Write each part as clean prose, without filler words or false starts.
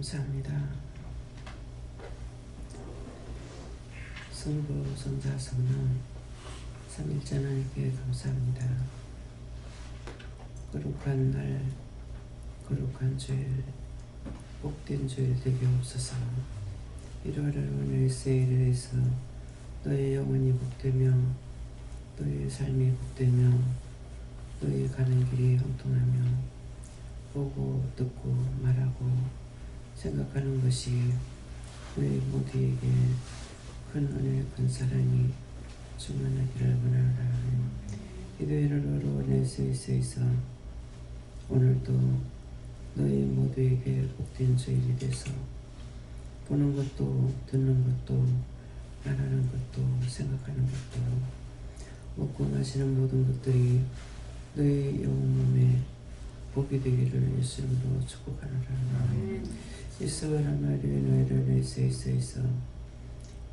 감사합니다. 성부, 성자, 성령 삼일째 하나님께 감사합니다. 거룩한 날, 거룩한 주일, 복된 주일 되게 없어서 이러한 오늘 세일을 해서 너의 영혼이 복되며 너의 삶이 복되며 너의 가는 길이 형통하며 보고 듣고 말하고 생각하는 것이 너희 모두에게 큰 은혜 큰 사랑이 충만하기를 원하노라. 기도회로 내 스위스에서 오늘도 너희 모두에게 복된 주일이 돼서 보는 것도 듣는 것도 말하는 것도 생각하는 것도 먹고 마시는 모든 것들이 너희 영혼 몸에 복이 되기를 예수 이름으로 축복하노라. 이스라엘 하나님의 너희를 내 스위스에서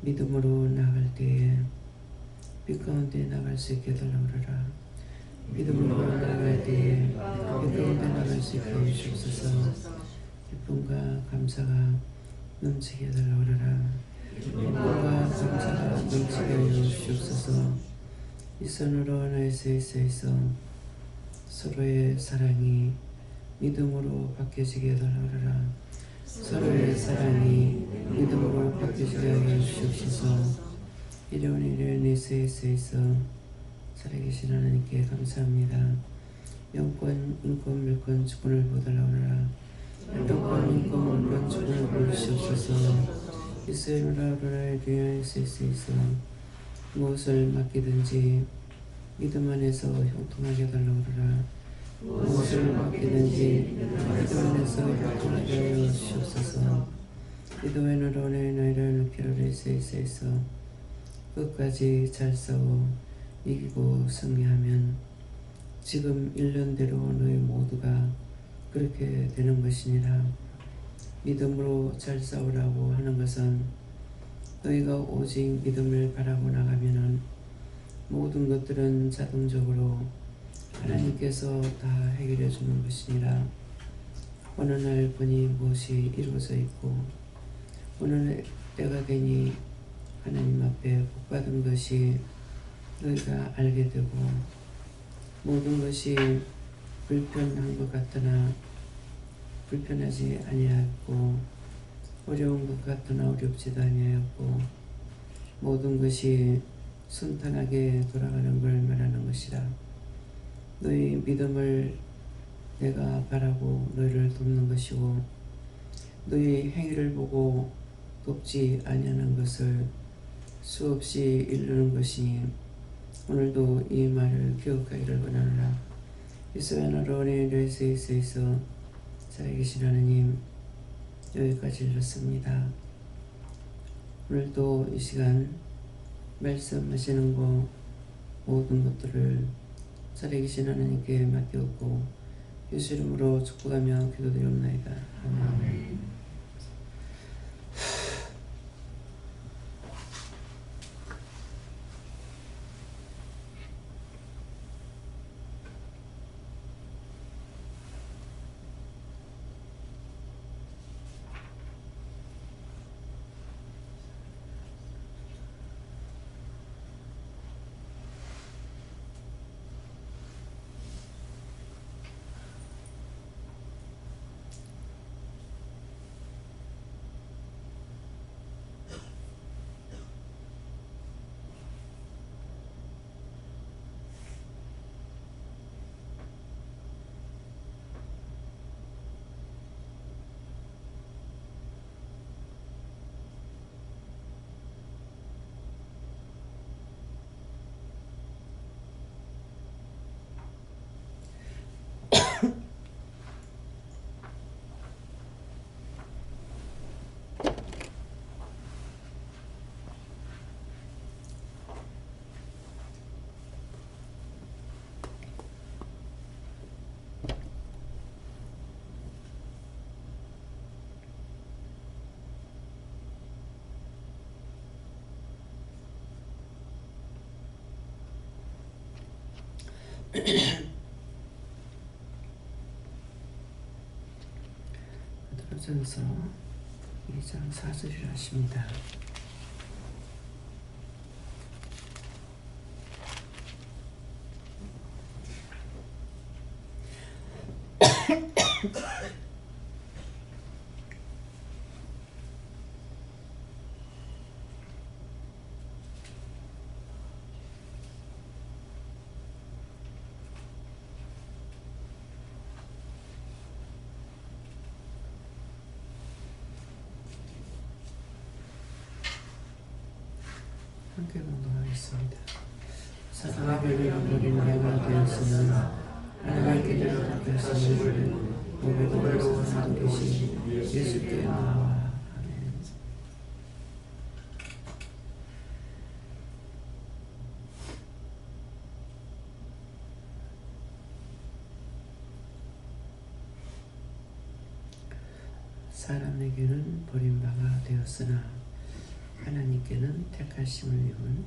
믿음으로 나갈 때에 빛 가운데 나갈 수 있게 달라오라. 믿음으로 나갈 때에 빛 가운데 나갈 수 있게 해주옵소서. 기쁨과 감사가 넘치게 달라오라. 기쁨과 감사가 넘치게 해주옵소서. 이 손으로 나의 스위스에서 서로의 사랑이 믿음으로 바뀌어지게 달라오라. 서로의 사랑이 믿음으로 바뀌어지게 하여 주옵소서. 이래온 이래온 스위스에서 살아계신 하나님께 감사합니다. 영권, 인권, 물권, 주권을 보달라오라. 영권, 인권, 물권, 주권을 보여주시옵소서. 이스라엘아 오라의 귀한 스위스에서 무엇을 맡기든지 믿음 안에서 형통하게 달라오라. 무엇을 맡기든지 믿음 안에서 형통하게 하여 주시옵소서. 기도회는 오늘 너희를 기도를 스위스에서 끝까지 잘 싸워 이기고 승리하면 지금 1년대로 너희 모두가 그렇게 되는 것이니라. 믿음으로 잘 싸우라고 하는 것은 너희가 오직 믿음을 바라고 나가면은 모든 것들은 자동적으로 하나님께서 다 해결해 주는 것이니라. 어느 날 보니 무엇이 이루어져 있고 어느 때가 되니 하나님 앞에 복받은 것이 너희가 알게 되고 모든 것이 불편한 것 같으나 불편하지 아니하였고 어려운 것 같으나 어렵지도 아니하였고 모든 것이 순탄하게 돌아가는 걸 말하는 것이라. 너희 믿음을 내가 바라고 너희를 돕는 것이고 너희 행위를 보고 돕지 아니하는 것을 수없이 이루는 것이니 오늘도 이 말을 기억하기를 원하노라. 이스라엘로 내 스위스에서 살아계신 하나님 여기까지 읽었습니다. 오늘도 이 시간 말씀하시는 것 모든 것들을 살아계신 하나님께 맡겼고 예수 이름으로 축복하며 기도드리옵나이다. 아멘. 고린도전서 2장 4절이라 하십니다. 함께 공동하겠습니다. 사랑하기를 버린 내가 되었으나 하나님께 대하였으니 오베도에서 사는 계신 예수께 나와. 아멘. 사람에게는 버림바가 되었으나 하나님께는 택하심을 입은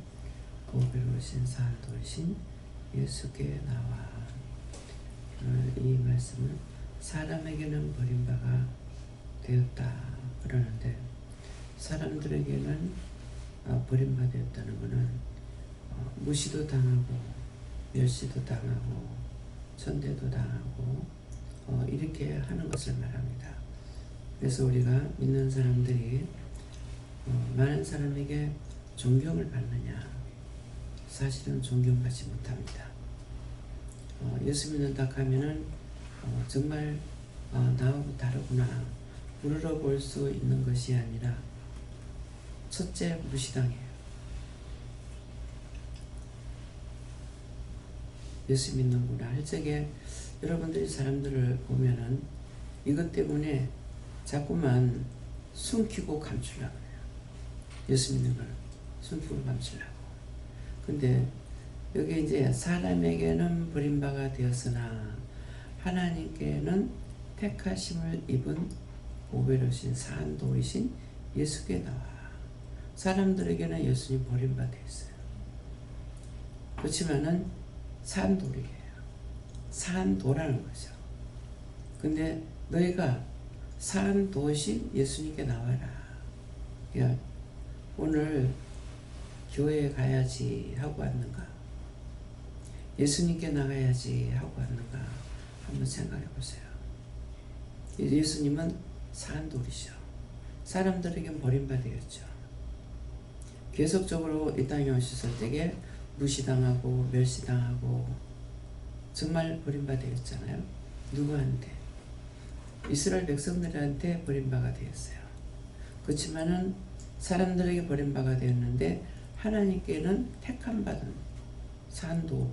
보배로우신 사도이신 예수께 나와. 오늘 이 말씀은 사람에게는 버림바가 되었다 그러는데, 사람들에게는 버림바 되었다는 것은 무시도 당하고 멸시도 당하고 천대도 당하고 이렇게 하는 것을 말합니다. 그래서 우리가 믿는 사람들이 많은 사람에게 존경을 받느냐? 사실은 존경받지 못합니다. 예수 믿는다 하면은 정말 나하고 다르구나 우러러 볼 수 있는 것이 아니라 첫째 무시당해요. 예수 믿는구나 할 적에 여러분들이 사람들을 보면은 이것 때문에 자꾸만 숨기고 감추려고 해요. 예수 믿는 걸 숨기고 감추려고. 근데 여기 이제 사람에게는 버림바가 되었으나 하나님께는 택하심을 입은 보배로우신 산도이신 예수께 나와. 사람들에게는 예수님 버림바 되었어요. 그렇지만은 산돌이에요. 산도라는 거죠. 근데 너희가 산도신 예수님께 나와라. 야, 오늘 교회에 가야지 하고 왔는가? 예수님께 나가야지 하고 왔는가? 한번 생각해 보세요. 예수님은 산돌이죠. 사람들에겐 버림받았죠. 계속적으로 이 땅에 오셨을 때에 무시당하고 멸시당하고 정말 버림받았잖아요. 누구한테? 이스라엘 백성들한테 버림바가 되었어요. 그렇지만은 사람들에게 버림바가 되었는데 하나님께는 택함받은 산도.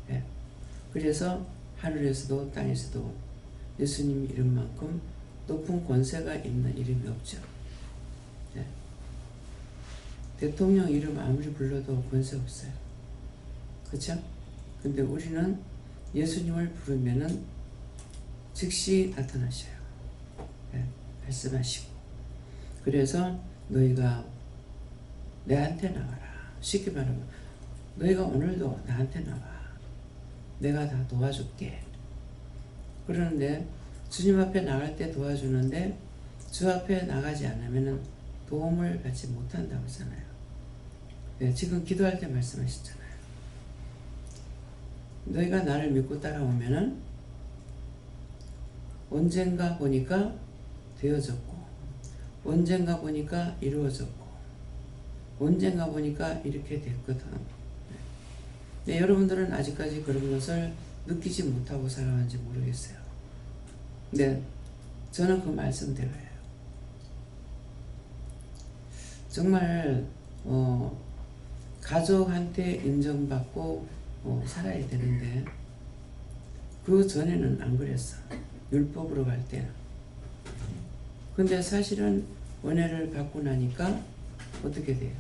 예. 그래서 하늘에서도 땅에서도 예수님 이름만큼 높은 권세가 있는 이름이 없죠. 예. 대통령 이름 아무리 불러도 권세 없어요. 그렇죠? 근데 우리는 예수님을 부르면은 즉시 나타나셔요. 예. 말씀하시고. 그래서 너희가 내한테 나와라. 쉽게 말하면 너희가 오늘도 나한테 나와. 내가 다 도와줄게. 그러는데 주님 앞에 나갈 때 도와주는데 주 앞에 나가지 않으면 도움을 받지 못한다고 하잖아요. 네, 지금 기도할 때 말씀하셨잖아요. 너희가 나를 믿고 따라오면은 언젠가 보니까 되어졌고 언젠가 보니까 이루어졌고 언젠가 보니까 이렇게 됐거든. 네, 여러분들은 아직까지 그런 것을 느끼지 못하고 살아왔는지 모르겠어요. 근데 저는 그 말씀대로예요. 정말 가족한테 인정받고 살아야 되는데 그 전에는 안 그랬어. 율법으로 갈 때는. 근데 사실은 은혜를 받고 나니까 어떻게 돼요?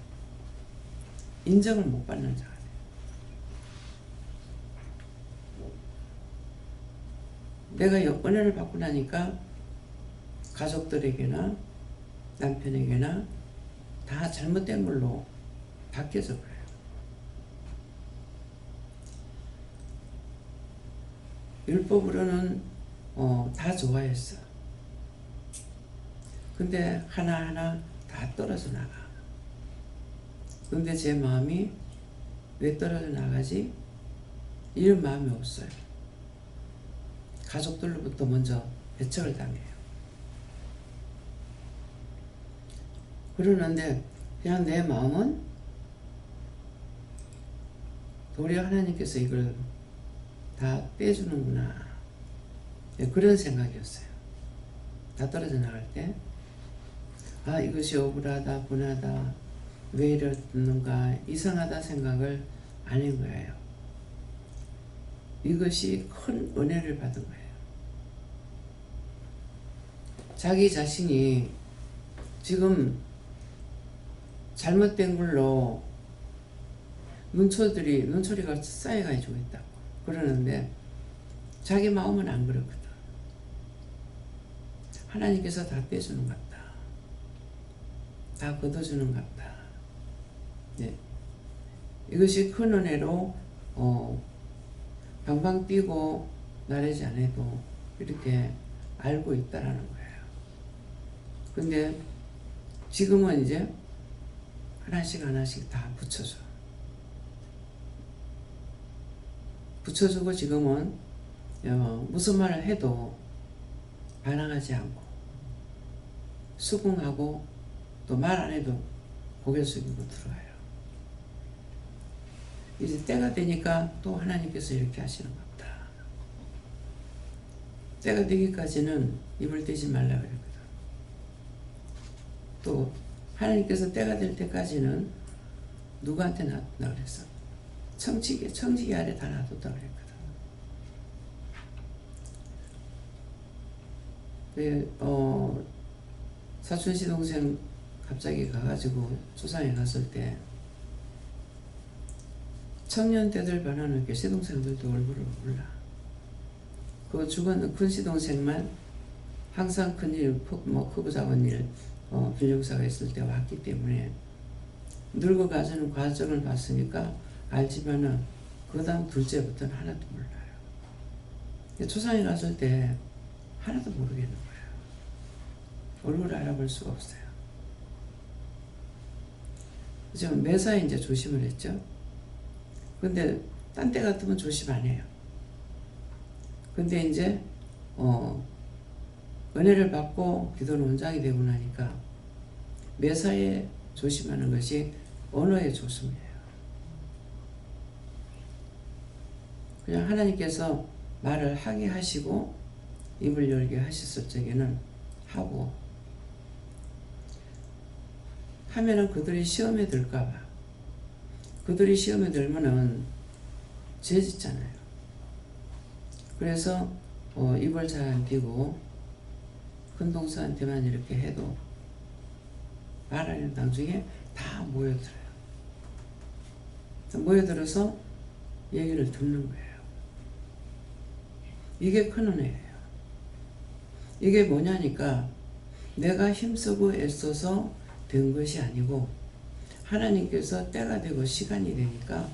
인정을 못 받는 자가 돼요. 내가 은혜를 받고 나니까 가족들에게나 남편에게나 다 잘못된 걸로 바뀌어져 버려요. 율법으로는 다 좋아했어. 근데 하나하나 다 떨어져 나가. 근데 제 마음이 왜 떨어져 나가지? 이런 마음이 없어요. 가족들로부터 먼저 배척을 당해요. 그러는데 그냥 내 마음은 도리어 하나님께서 이걸 다 빼주는구나. 그런 생각이었어요. 다 떨어져 나갈 때 아, 이것이 억울하다, 분하다, 왜 이러는가, 이상하다 생각을 안 한 거예요. 이것이 큰 은혜를 받은 거예요. 자기 자신이 지금 잘못된 걸로 눈초리가 쌓여가지고 있다고 그러는데 자기 마음은 안 그렇거든. 하나님께서 다 빼주는 것 같다. 다 걷어주는 것 같다. 네. 이것이 큰 은혜로 방방 뛰고 나르지 않아도 이렇게 알고 있다라는 거예요. 근데 지금은 이제 하나씩 하나씩 다 붙여줘. 붙여주고 지금은 무슨 말을 해도 반항하지 않고 수긍하고 또 말 안 해도 고개 숙이고 들어와요. 이제 때가 되니까 또 하나님께서 이렇게 하시는 겁니다. 때가 되기까지는 입을 떼지 말라 그랬거든. 또 하나님께서 때가 될 때까지는 누구한테 놔둔다 그랬어? 청지기 아래 다 놔뒀다 그랬거든. 사촌 시동생 갑자기 가가지고 조상에 갔을 때 청년대들 변하는 게 시동생들도 얼굴을 몰라. 그 죽은 큰 시동생만 항상 큰일, 크고 작은 일, 빌용사가 있을 때 왔기 때문에 늙어가지는 과정을 봤으니까 알지만은 그 다음 둘째부터는 하나도 몰라요. 조상에 갔을 때 하나도 모르겠는 거예요. 얼굴을 알아볼 수가 없어요. 지금 매사에 이제 조심을 했죠. 근데 딴 때 같으면 조심 안 해요. 근데 이제 은혜를 받고 기도는 원장이 되고 나니까 매사에 조심하는 것이 언어의 조심이에요. 그냥 하나님께서 말을 하게 하시고 입을 열게 하셨을 적에는 하고 하면은 그들이 시험에 들까봐 그들이 시험에 들면은 죄 짓잖아요. 그래서 입을 잘 안 띄고 큰 동서한테만 이렇게 해도 말하는 나중에 다 모여들어요. 모여들어서 얘기를 듣는 거예요. 이게 큰 은혜예요. 이게 뭐냐니까 내가 힘쓰고 애써서 된 것이 아니고 하나님께서 때가 되고 시간이 되니까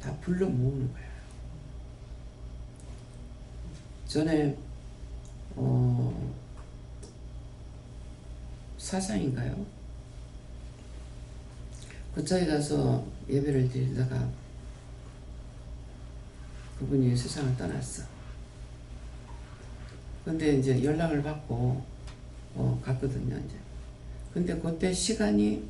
다 불러 모으는 거예요. 전에 사상인가요? 그쪽에 가서 예배를 드리다가 그분이 세상을 떠났어. 근데 이제 연락을 받고 갔거든요. 이제. 근데 그때 시간이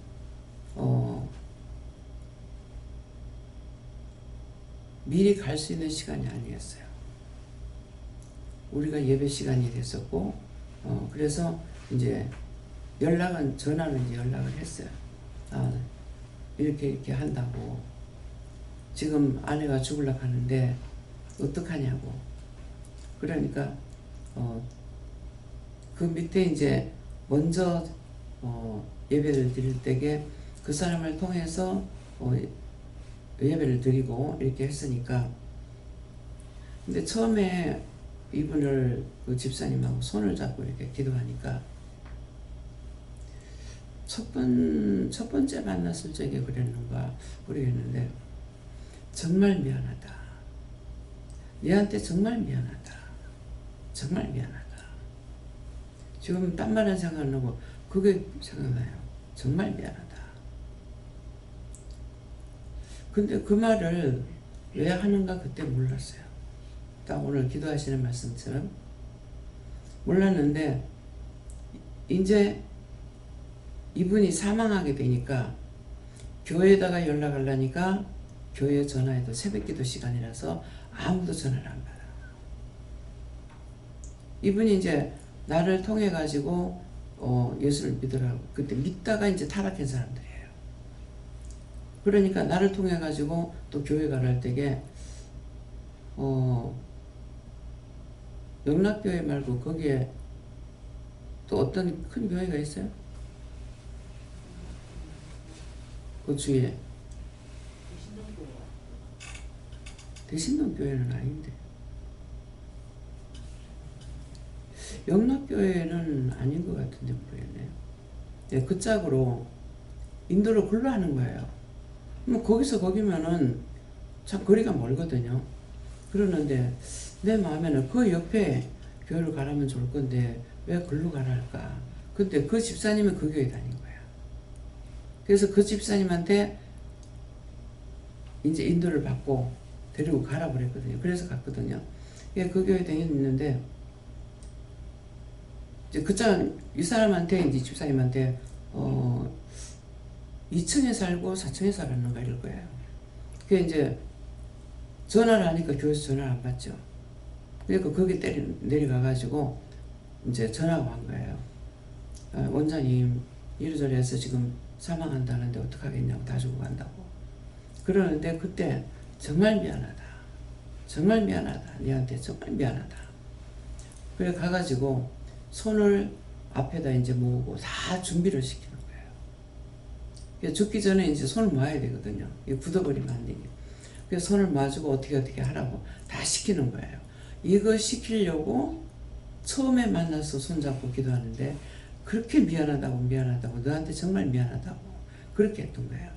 미리 갈 수 있는 시간이 아니었어요. 우리가 예배 시간이 됐었고 그래서 이제 전화로 이제 연락을 했어요. 이렇게 한다고. 지금 아내가 죽으려고 하는데 어떡하냐고. 그러니까 그 밑에 이제 먼저 예배를 드릴 때에 그 사람을 통해서 예배를 드리고 이렇게 했으니까. 근데 처음에 이분을 그 집사님하고 손을 잡고 이렇게 기도하니까 첫 번째 만났을 적에 그랬는가 모르겠는데 정말 미안하다. 얘한테 정말 미안하다. 정말 미안하다. 지금 딴 말은 생각 안 나고 그게 생각나요. 정말 미안하다. 근데 그 말을 왜 하는가 그때 몰랐어요. 딱 오늘 기도하시는 말씀처럼 몰랐는데 이제 이분이 사망하게 되니까 교회에다가 연락하려니까 교회에 전화해도 새벽기도 시간이라서 아무도 전화를 안 받아. 이분이 이제 나를 통해 가지고 예수를 믿으라고 그때 믿다가 이제 타락한 사람들이에요. 그러니까 나를 통해 가지고 또 교회 가라 할 때게 영락교회 말고 거기에 또 어떤 큰 교회가 있어요? 그 주위에 대신동교회는 아닌데 영락교회는 아닌 것 같은데 모르겠네요. 예, 그 짝으로 인도를 글로 하는 거예요. 뭐 거기서 거기면은 참 거리가 멀거든요. 그러는데 내 마음에는 그 옆에 교회를 가라면 좋을 건데 왜 글로 가라 할까? 근데 그 집사님은 그 교회 다닌 거야. 그래서 그 집사님한테 이제 인도를 받고 데리고 가라 그랬거든요. 그래서 갔거든요. 예, 그 교회 다녔는데 이제 이 사람한테 이제 집사님한테 2층에 살고 4층에 살았는가 이럴 거예요. 그게 이제 전화를 하니까 교회에서 전화를 안 받죠. 그러니까 거기 내려가가지고 이제 전화가 온 거예요. 원장님 이러저러 해서 지금 사망한다는데 어떡하겠냐고 다 주고 간다고. 그러는데 그때 정말 미안하다. 정말 미안하다. 니한테 정말 미안하다. 그래 가가지고 손을 앞에다 이제 모으고 다 준비를 시키는 거예요. 죽기 전에 이제 손을 모아야 되거든요. 굳어버리면 안 되게. 그래서 손을 모아주고 어떻게 하라고 다 시키는 거예요. 이거 시키려고 처음에 만나서 손잡고 기도하는데 그렇게 미안하다고 너한테 정말 미안하다고 그렇게 했던 거예요.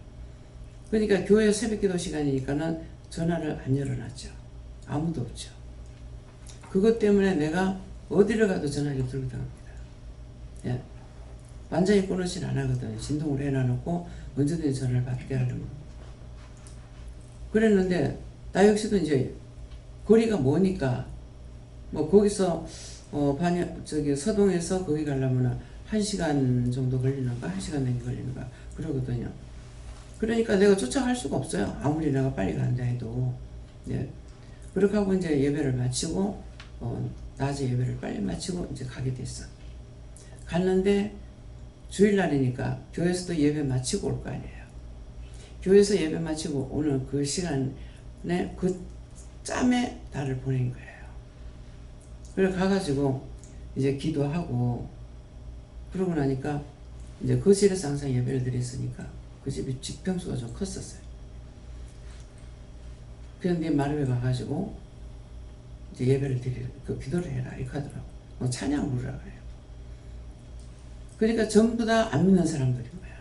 그러니까 교회 새벽기도 시간이니까는 전화를 안 열어놨죠. 아무도 없죠. 그것 때문에 내가 어디를 가도 전화기를 들고 다닙니다. 예. 완전히 끊어진 안 하거든요. 진동을 해놔놓고 언제든지 전화를 받게 하려면. 그랬는데 나 역시도 이제 거리가 머니까 뭐 거기서 서동에서 거기 가려면 1시간 정도 걸리는가 1시간 넘게 걸리는가 그러거든요. 그러니까 내가 쫓아갈 수가 없어요. 아무리 내가 빨리 간다 해도. 예. 그렇게 하고 이제 예배를 마치고 낮에 예배를 빨리 마치고 이제 가게 됐어. 갔는데 주일날이니까 교회에서도 예배 마치고 올 거 아니에요. 교회에서 예배 마치고 오는 그 시간에 그 짬에 나를 보낸 거예요. 그래 가가지고 이제 기도하고 그러고 나니까 이제 거실에서 항상 예배를 드렸으니까 그 집이 집평수가 좀 컸었어요. 그런데 마루에 가가지고 이제 예배를 기도를 해라 이렇게 하더라고. 찬양을 부르라 그래요. 그러니까 전부 다 안 믿는 사람들인 거야.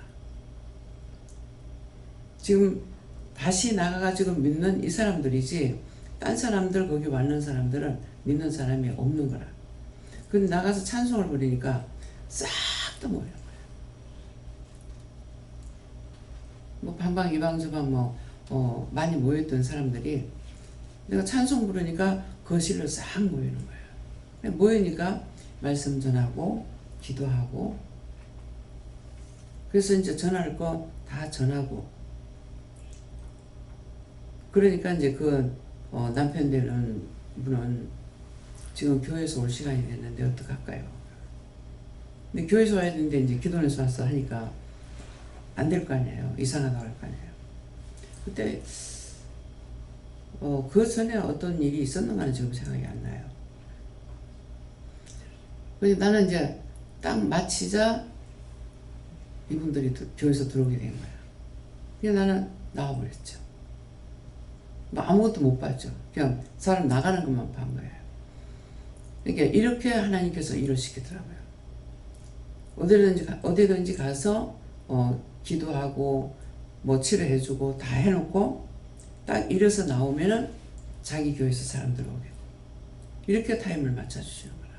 지금 다시 나가가지고 믿는 이 사람들이지 딴 사람들 거기 왔는 사람들은 믿는 사람이 없는 거라. 근데 나가서 찬송을 부르니까 싹 다 모이는 거야. 뭐 반방 이방 저방 많이 모였던 사람들이 내가 찬송 부르니까 거실로 싹 모이는 거예요. 모이니까 말씀 전하고 기도하고 그래서 이제 전할 거 다 전하고 그러니까 이제 그 남편 되는 분은 지금 교회에서 올 시간이 됐는데 어떡할까요? 근데 교회에서 와야 되는데 이제 기도원에서 와서 하니까 안 될 거 아니에요. 이상하다고 할 거 아니에요. 그때 그 전에 어떤 일이 있었는가는 지금 생각이 안 나요. 그래서 나는 이제 딱 마치자 이분들이 교회에서 들어오게 된 거야. 그래서 나는 나와버렸죠. 뭐 아무것도 못 봤죠. 그냥 사람 나가는 것만 본 거예요. 그러니까 이렇게 하나님께서 일을 시키더라고요. 어디든지 가서 기도하고 뭐 치료해주고 다 해놓고 딱 일어서 나오면은 자기 교회에서 사람들 오게 이렇게 타임을 맞춰주시는 거라.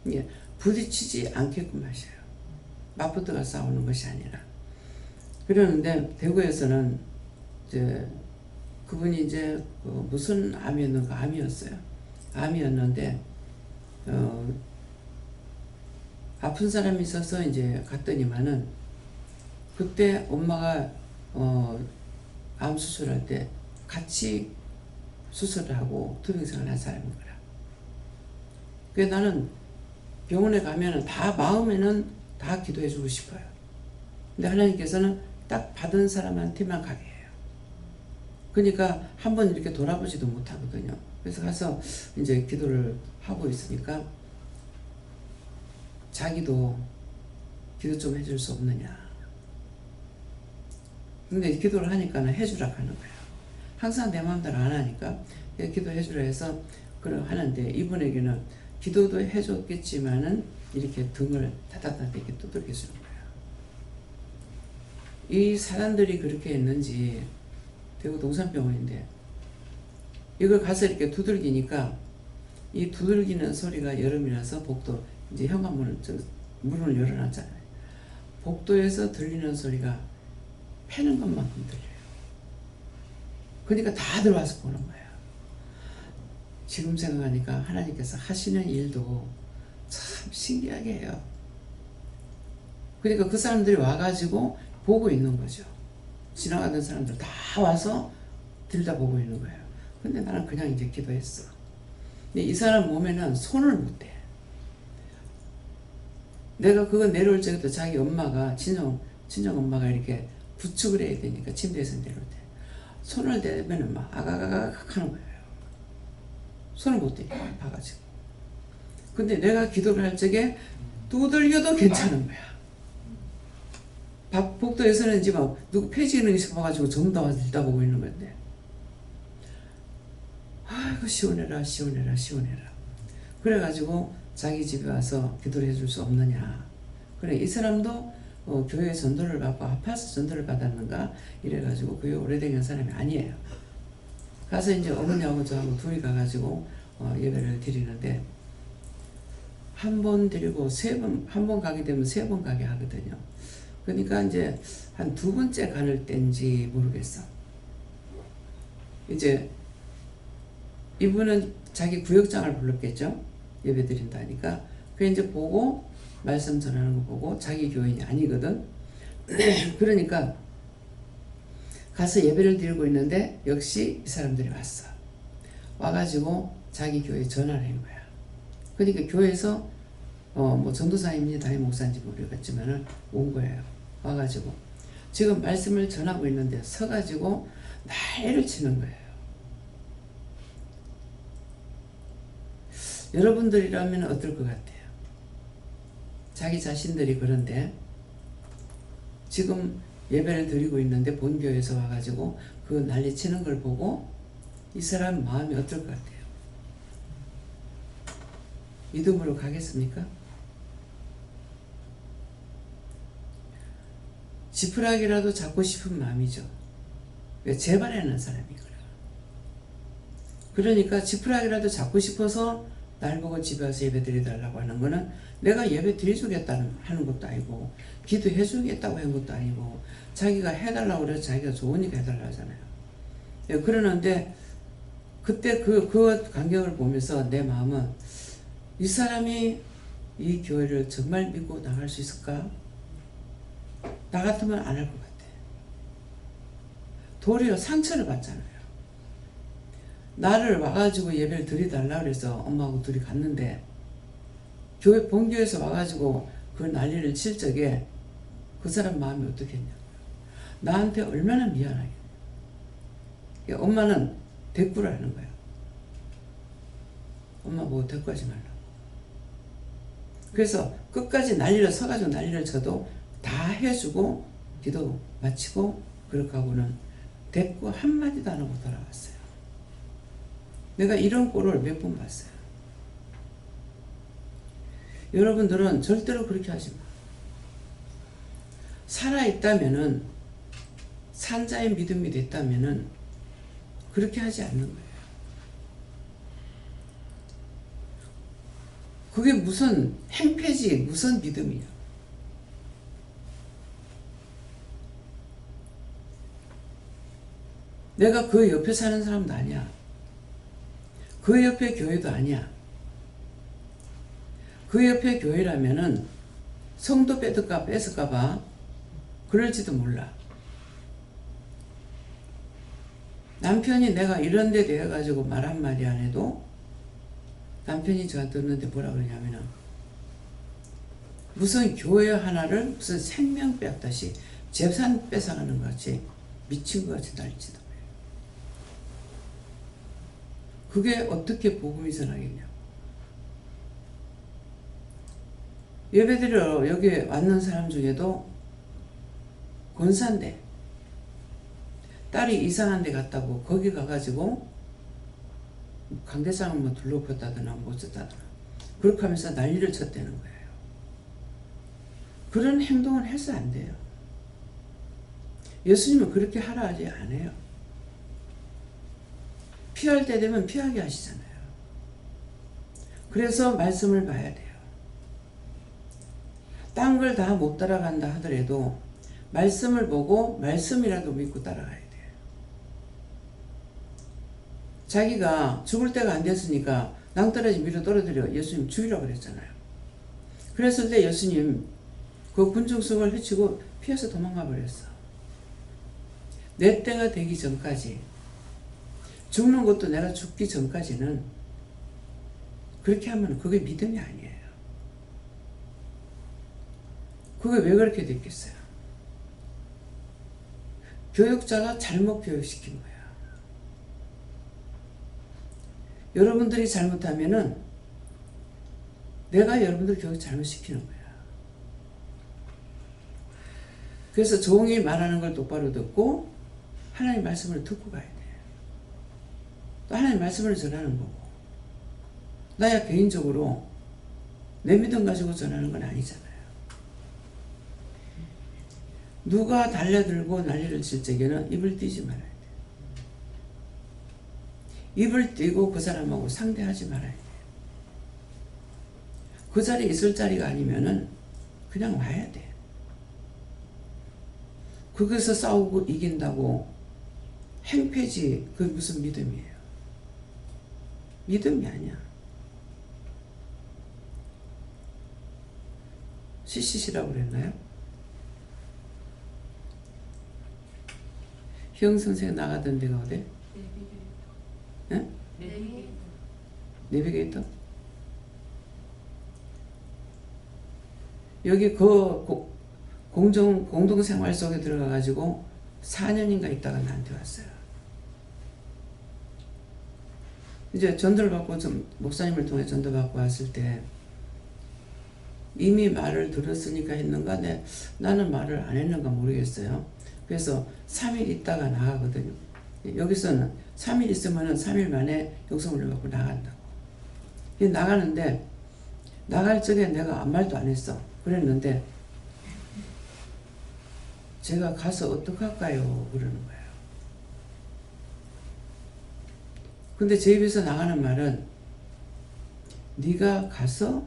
이게 부딪히지 않게끔 하셔요. 맞붙어가 싸우는 것이 아니라. 그러는데 대구에서는 이제 그분이 이제 무슨 암이었는가, 암이었어요. 암이었는데 아픈 사람이 있어서 이제 갔더니만은 그때 엄마가 암 수술할 때 같이 수술을 하고 투병생활 한 사람인 거라. 그래서 나는 병원에 가면은 다 마음에는 다 기도해 주고 싶어요. 근데 하나님께서는 딱 받은 사람한테만 가게 해요. 그러니까 한번 이렇게 돌아보지도 못하거든요. 그래서 가서 이제 기도를 하고 있으니까 자기도 기도 좀 해줄 수 없느냐. 근데 기도를 하니까는 해주라 하는 거예요. 항상 내 마음대로 안 하니까 기도해 주라 해서 그걸 하는데 이분에게는 기도도 해줬겠지만은 이렇게 등을 다다다 이렇게 두들겨 주는 거예요. 이 사람들이 그렇게 했는지 대구 동산병원인데 이걸 가서 이렇게 두들기니까 이 두들기는 소리가 여름이라서 복도 이제 현관문을 문을 열어놨잖아요. 복도에서 들리는 소리가 패는 것만큼 들려요. 그러니까 다들 와서 보는 거예요. 지금 생각하니까 하나님께서 하시는 일도 참 신기하게 해요. 그러니까 그 사람들이 와가지고 보고 있는 거죠. 지나가던 사람들 다 와서 들여다보고 있는 거예요. 근데 나는 그냥 이제 기도했어. 근데 이 사람 몸에는 손을 못 대. 내가 그거 내려올 적에도 자기 엄마가 친정 엄마가 이렇게 부축을 해야 되니까 침대에서 내려올 때 손을 대면은 막 아가가각 하는 거예요. 손을 못 대니까 아파가지고. 근데 내가 기도를 할 적에 두들겨도 괜찮은 거야. 복도에서는 이제 막 누구 폐지는 싶어가지고 전부 다 와서 들여다보고 있는 건데, 아이고 시원해라 시원해라 시원해라. 그래가지고 자기 집에 와서 기도를 해줄 수 없느냐. 그래 이 사람도 교회 전도를 받고 아파서 전도를 받았는가 이래가지고 교회 오래된 사람이 아니에요. 가서 이제 어머니하고 저하고 둘이 가가지고 예배를 드리는데 한 번 드리고 한 번 가게 되면 3번 가게 하거든요. 그러니까 이제 한 2번째 가는 때인지 모르겠어. 이제 이분은 자기 구역장을 불렀겠죠. 예배 드린다니까. 그 이제 보고 말씀 전하는 거 보고 자기 교인이 아니거든. 그러니까 가서 예배를 드리고 있는데 역시 이 사람들이 왔어. 와가지고 자기 교회 전화를 한 거야. 그러니까 교회에서 뭐 전도사입니다, 목사인지 모르겠지만은 온 거예요. 와가지고 지금 말씀을 전하고 있는데 서가지고 난리를 치는 거예요. 여러분들이라면 어떨 것 같아요? 자기 자신들이 그런데 지금 예배를 드리고 있는데 본교에서 와가지고 그 난리 치는 걸 보고 이 사람 마음이 어떨 것 같아요? 믿음으로 가겠습니까? 지푸라기라도 잡고 싶은 마음이죠. 재발하는 사람이거든. 그러니까 지푸라기라도 잡고 싶어서 날 보고 집에 와서 예배 드려달라고 하는 거는 내가 예배 드려주겠다는 하는 것도 아니고 기도해 주겠다고 한 것도 아니고 자기가 해달라고 그래서 자기가 좋으니까 해달라고 하잖아요. 그러는데 그때 그 광경을 보면서 내 마음은 이 사람이 이 교회를 정말 믿고 나갈 수 있을까? 나 같으면 안 할 것 같아. 도리어 상처를 받잖아요. 나를 와가지고 예배를 드려달라고 그래서 엄마하고 둘이 갔는데 교회 본교에서 와가지고 그 난리를 칠 적에 그 사람 마음이 어떻겠냐고요. 나한테 얼마나 미안하겠냐. 엄마는 대꾸를 하는 거야. 엄마 뭐 대꾸하지 말라고. 그래서 끝까지 난리를 서가지고 난리를 쳐도 다 해주고 기도 마치고 그렇게 하고는 대꾸 한마디도 안 하고 돌아왔어요. 내가 이런 꼴을 몇 번 봤어요. 여러분들은 절대로 그렇게 하지 마. 살아있다면은 산자의 믿음이 됐다면은 그렇게 하지 않는 거예요. 그게 무슨 행패지 무슨 믿음이야. 내가 그 옆에 사는 사람도 아니야. 그 옆에 교회도 아니야. 그 옆에 교회라면은 성도 뺏을까봐 그럴지도 몰라. 남편이 내가 이런 데 대해 가지고 말 한마디 안 해도 남편이 저한테 듣는데 뭐라 그러냐면은 무슨 교회 하나를 무슨 생명 뺏다시 재산 뺏어가는 것 같이 미친 것 같이 날지도. 그게 어떻게 복음이 전하겠냐고. 예배드리러 여기 왔는 사람 중에도 권사인데 딸이 이상한 데 갔다고 거기 가가지고 강대상을 뭐 둘러폈다더나 못 쳤다더나 그렇게 하면서 난리를 쳤다는 거예요. 그런 행동을 해서 안 돼요. 예수님은 그렇게 하라 하지 않아요. 피할 때 되면 피하게 하시잖아요. 그래서 말씀을 봐야 돼요. 딴 걸 다 못 따라간다 하더라도 말씀을 보고 말씀이라도 믿고 따라가야 돼요. 자기가 죽을 때가 안 됐으니까 낭떠러지 밀어 떨어뜨려 예수님 죽이라고 그랬잖아요. 그랬을 때 예수님 그 군중성을 해치고 피해서 도망가 버렸어. 내 때가 되기 전까지, 죽는 것도 내가 죽기 전까지는 그렇게 하면 그게 믿음이 아니에요. 그게 왜 그렇게 됐겠어요? 교육자가 잘못 교육시킨 거야. 여러분들이 잘못하면은 내가 여러분들 교육 잘못시키는 거야. 그래서 종이 말하는 걸 똑바로 듣고 하나님 말씀을 듣고 가야 돼. 또 하나님 말씀을 전하는 거고. 나야 개인적으로 내 믿음 가지고 전하는 건 아니잖아요. 누가 달려들고 난리를 칠 적에는 입을 띄지 말아야 돼. 입을 띄고 그 사람하고 상대하지 말아야 돼. 그 자리에 있을 자리가 아니면은 그냥 와야 돼. 거기서 싸우고 이긴다고 행패지. 그게 무슨 믿음이에요? 믿음이 아니야. CCC라고 그랬나요? 형 선생 나가던 데가 어디? 네? 내비게이터? 여기 그 공동생활 속에 들어가가지고 4년인가 있다가 나한테 왔어요. 이제 전도를 받고 목사님을 통해 전도 받고 왔을 때 이미 말을 들었으니까 했는가 나는 말을 안 했는가 모르겠어요. 그래서 3일 있다가 나가거든요. 여기서는 3일 있으면 3일 만에 영성을 받고 나간다고. 나가는데 나갈 적에 내가 아무 말도 안 했어. 그랬는데 제가 가서 어떡할까요? 그러는 거예요. 근데 제 입에서 나가는 말은 네가 가서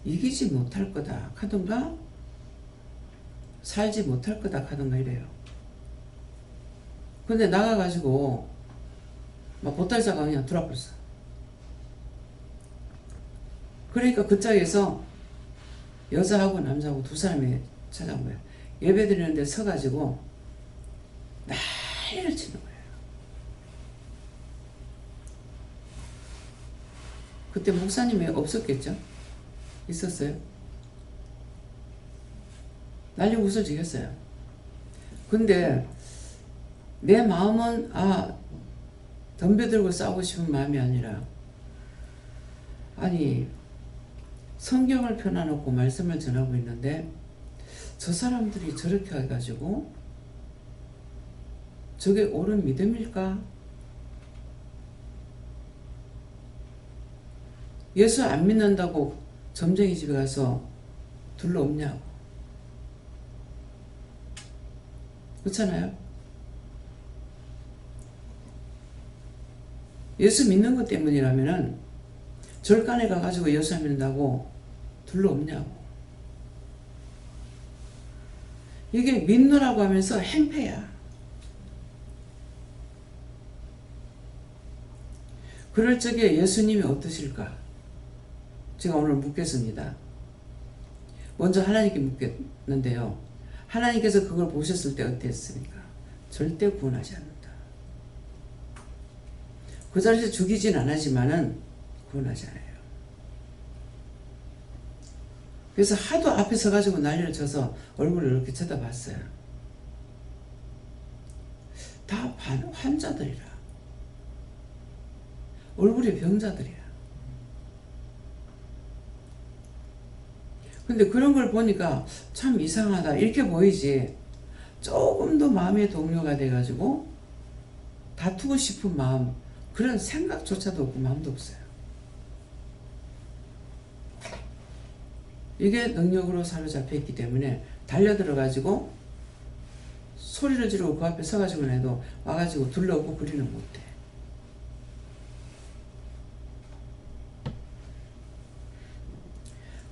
이기지 못할 거다 하던가 살지 못할 거다 하던가 이래요. 근데 나가가지고 막 보탈자가 그냥 들어버렸어. 그러니까 그 짝에서 여자하고 남자하고 두 사람이 찾아온 거예요. 예배 드리는데 서가지고 난리를 치는 거예요. 그때 목사님이 없었겠죠? 있었어요? 난리 웃어지겠어요. 근데 내 마음은 덤벼들고 싸우고 싶은 마음이 아니라 아니 성경을 펴놔놓고 말씀을 전하고 있는데 저 사람들이 저렇게 해가지고 저게 옳은 믿음일까? 예수 안 믿는다고 점쟁이 집에 가서 둘러엎냐고. 그렇잖아요? 예수 믿는 것 때문이라면은 절간에 가가지고 예수 안 믿는다고 둘러엎냐고. 이게 믿노라고 하면서 행패야. 그럴 적에 예수님이 어떠실까? 제가 오늘 묻겠습니다. 먼저 하나님께 묻겠는데요. 하나님께서 그걸 보셨을 때 어땠습니까? 절대 구원하지 않는다. 그 자리에서 죽이진 않았지만은 구원하지 않아요. 그래서 하도 앞에 서가지고 난리를 쳐서 얼굴을 이렇게 쳐다봤어요. 다 환자들이라. 얼굴이 병자들이야. 근데 그런 걸 보니까 참 이상하다 이렇게 보이지, 조금 더 마음의 동요가 돼가지고 다투고 싶은 마음, 그런 생각조차도 없고 마음도 없어요. 이게 능력으로 사로잡혀 있기 때문에 달려들어가지고 소리를 지르고 그 앞에 서가지고 해도 와가지고 둘러오고 그리는 못해.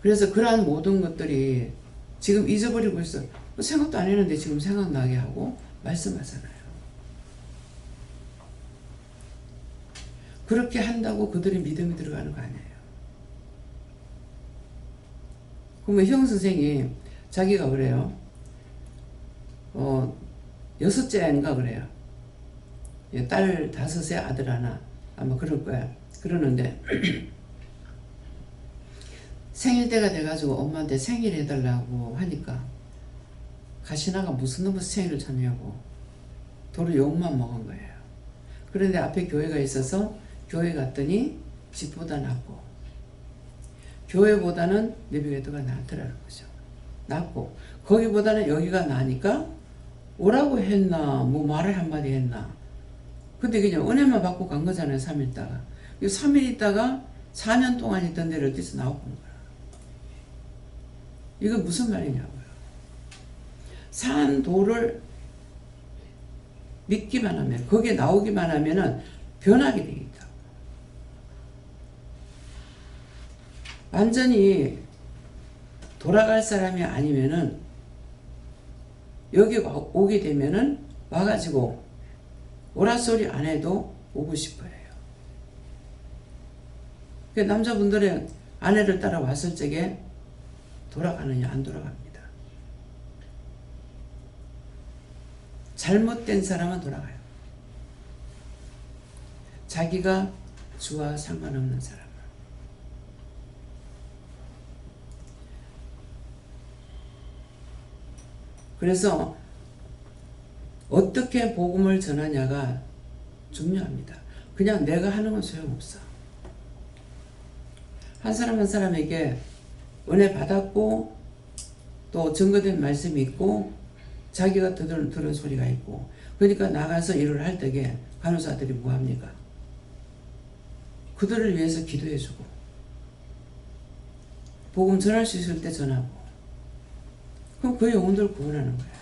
그래서 그러한 모든 것들이 지금 잊어버리고 있어. 생각도 안 했는데 지금 생각나게 하고 말씀하잖아요. 그렇게 한다고 그들의 믿음이 들어가는 거 아니에요. 그러면 형 선생이 자기가 그래요. 6째인가 그래요. 딸 5에 아들 하나, 아마 그럴 거야. 그러는데 생일 때가 돼가지고 엄마한테 생일 해달라고 하니까 가시나가 무슨 놈의 생일을 참여하고 도로 욕만 먹은 거예요. 그런데 앞에 교회가 있어서 교회 갔더니 집보다 낫고 교회보다는 예배교회가 낫더라는 거죠. 낫고 거기보다는 여기가 나으니까 오라고 했나 뭐 말을 한마디 했나. 근데 그냥 은혜만 받고 간 거잖아요. 3일 있다가. 3일 있다가 4년 동안 있던 데를 어디서 나오고 온 거야. 이거 무슨 말이냐고요. 산도를 믿기만 하면, 거기에 나오기만 하면은 변하게 되어 있다고. 완전히 돌아갈 사람이 아니면은 여기 오게 되면은 와가지고 오라 소리 안 해도 오고 싶어요. 그 남자분들의 아내를 따라 왔을 적에 돌아가느냐 안 돌아갑니다. 잘못된 사람은 돌아가요. 자기가 주와 상관없는 사람은. 그래서 어떻게 복음을 전하냐가 중요합니다. 그냥 내가 하는 건 소용없어. 한 사람 한 사람에게 은혜 받았고 또 증거된 말씀이 있고 자기가 들은 소리가 있고, 그러니까 나가서 일을 할 때에 간호사들이 뭐합니까? 그들을 위해서 기도해주고 복음 전할 수 있을 때 전하고, 그럼 그 영혼들 구원하는 거예요.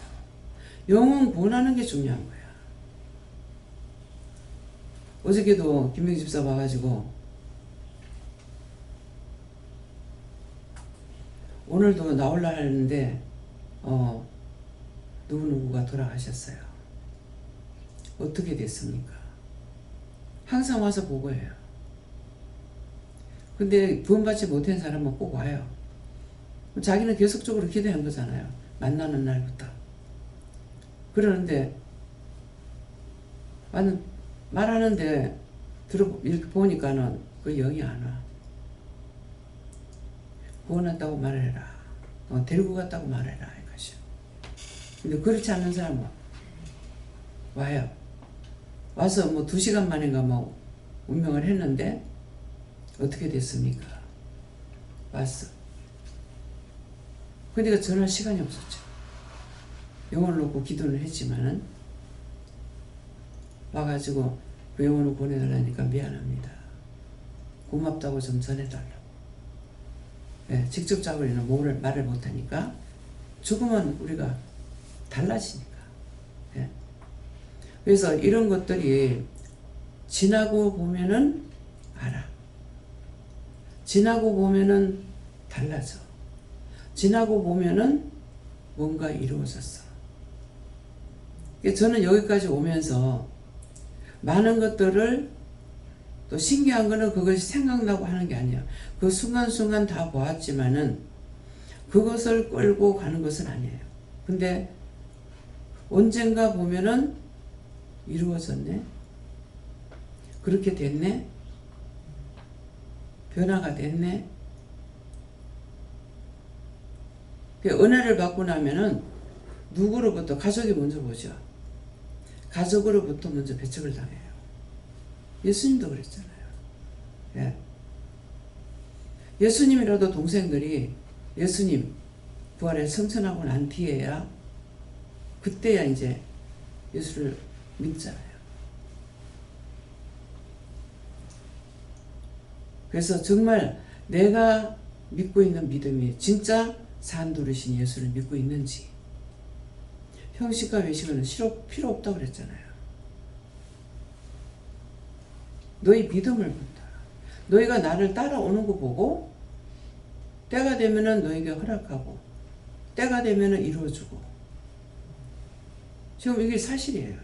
영혼 구원하는 게 중요한 거야. 어저께도 김명 집사 와가지고 오늘도 나올라 하는데 누구누구가 돌아가셨어요. 어떻게 됐습니까? 항상 와서 보고해요. 근데 구원받지 못한 사람은 꼭 와요. 자기는 계속적으로 기도한 거잖아요. 만나는 날부터. 그러는데 말하는데 이렇게 보니까는 그 영이 안 와. 구원했다고 말해라. 데리고 갔다고 말해라. 이것이요. 근데 그렇지 않은 사람은 와요. 와서 뭐 2시간 만인가 뭐 운명을 했는데 어떻게 됐습니까? 왔어. 그러니까 전할 시간이 없었죠. 영혼을 놓고 기도는 했지만은 와가지고 그 영혼을 보내달라니까 미안합니다. 고맙다고 좀 전해달라고. 네, 직접적으로 말을 못하니까 죽으면 우리가 달라지니까. 네. 그래서 이런 것들이 지나고 보면은 알아. 지나고 보면은 달라져. 지나고 보면은 뭔가 이루어졌어. 저는 여기까지 오면서 많은 것들을 또 신기한 거는 그것이 생각나고 하는 게 아니야. 그 순간순간 다 보았지만은 그것을 끌고 가는 것은 아니에요. 근데 언젠가 보면은 이루어졌네. 그렇게 됐네. 변화가 됐네. 그 은혜를 받고 나면은 누구로부터? 가족이 먼저 보죠. 가족으로부터 먼저 배척을 당해요. 예수님도 그랬잖아요. 예. 예수님이라도 동생들이 예수님 부활에 성천하고 난 뒤에야 그때야 이제 예수를 믿잖아요. 그래서 정말 내가 믿고 있는 믿음이 진짜 산두르신 예수를 믿고 있는지, 형식과 외식은 필요 없다고 그랬잖아요. 너희 믿음을 본다. 너희가 나를 따라오는 거 보고 때가 되면은 너에게 허락하고 때가 되면은 이루어주고. 지금 이게 사실이에요.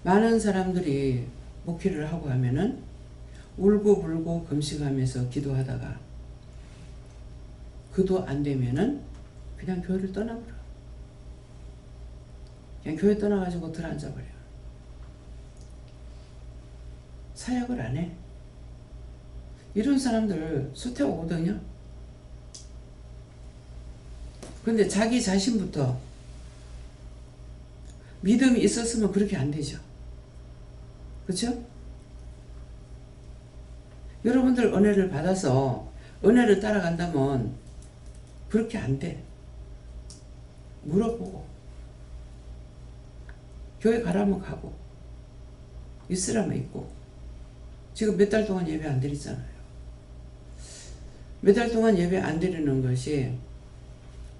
많은 사람들이 목회를 하고 하면은 울고불고 금식하면서 기도하다가 그도 안 되면은 그냥 교회를 떠나버려. 그냥 교회 떠나가지고 들어앉아버려. 사역을 안 해. 이런 사람들 수태 오거든요. 근데 자기 자신부터 믿음이 있었으면 그렇게 안 되죠. 그렇죠? 여러분들 은혜를 받아서 은혜를 따라간다면 그렇게 안 돼. 물어보고 교회 가라면 가고 있으라면 있고. 지금 몇 달 동안 예배 안 드리잖아요. 몇 달 동안 예배 안 드리는 것이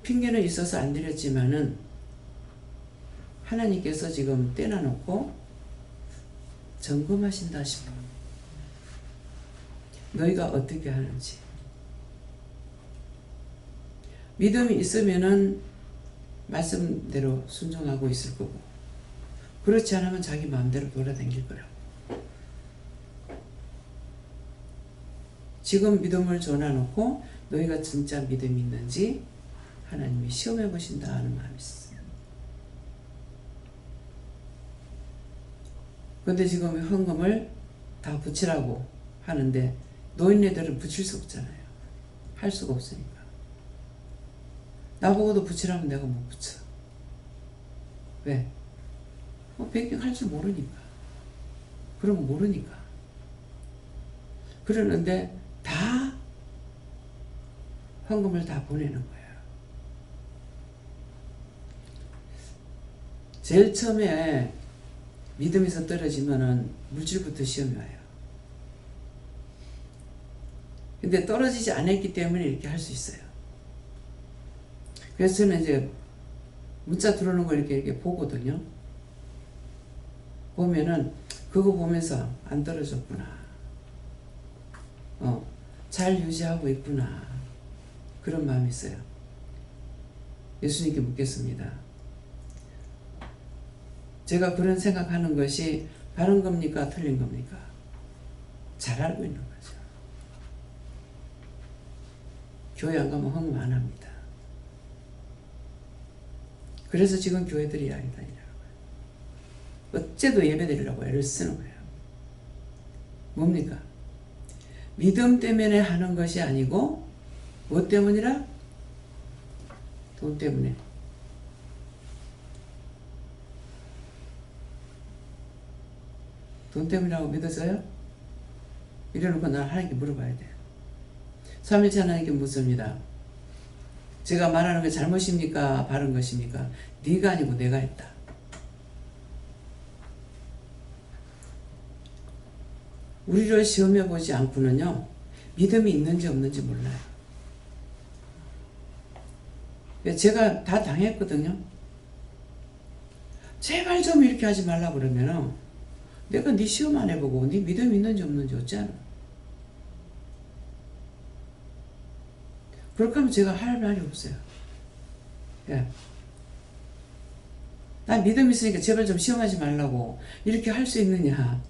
핑계는 있어서 안 드렸지만은 하나님께서 지금 떼놔놓고 점검하신다 싶어. 너희가 어떻게 하는지. 믿음이 있으면은 말씀대로 순종하고 있을 거고, 그렇지 않으면 자기 마음대로 돌아다닐 거라고. 지금 믿음을 줘놔놓고 너희가 진짜 믿음이 있는지 하나님이 시험해 보신다 하는 마음이 있어요. 근데 지금 헌금을 다 붙이라고 하는데 노인네들은 붙일 수 없잖아요. 할 수가 없으니까. 나보고도 붙이라면 내가 못 붙여. 왜? 베이킹 할 줄 모르니까. 그런 거 모르니까. 그러는데 다 헌금을 다 보내는 거예요. 제일 처음에 믿음에서 떨어지면은 물질부터 시험이 와요. 근데 떨어지지 않았기 때문에 이렇게 할 수 있어요. 그래서 저는 이제 문자 들어오는 걸 이렇게 보거든요. 보면은 그거 보면서 안 떨어졌구나. 잘 유지하고 있구나. 그런 마음이 있어요. 예수님께 묻겠습니다. 제가 그런 생각하는 것이 바른 겁니까? 틀린 겁니까? 잘 알고 있는 거죠. 교회 안 가면 헌금 안 합니다. 그래서 지금 교회들이 이야기 다니라고 해요. 어째도 예배 드리려고 애를 쓰는 거예요. 뭡니까? 믿음 때문에 하는 것이 아니고 무엇 때문이라? 돈 때문에. 돈 때문이라고 믿어져요? 이래놓고 난 하나님께 물어봐야 돼. 3일째 하나님께 묻습니다. 제가 말하는 게 잘못입니까? 바른 것입니까? 네가 아니고 내가 했다. 우리를 시험해보지 않고는요, 믿음이 있는지 없는지 몰라요. 제가 다 당했거든요. 제발 좀 이렇게 하지 말라 그러면 내가 네 시험 안 해보고 네 믿음이 있는지 없는지 어쩌나. 그렇게 하면 제가 할 말이 없어요. 예. 나 믿음 있으니까 제발 좀 시험하지 말라고 이렇게 할 수 있느냐.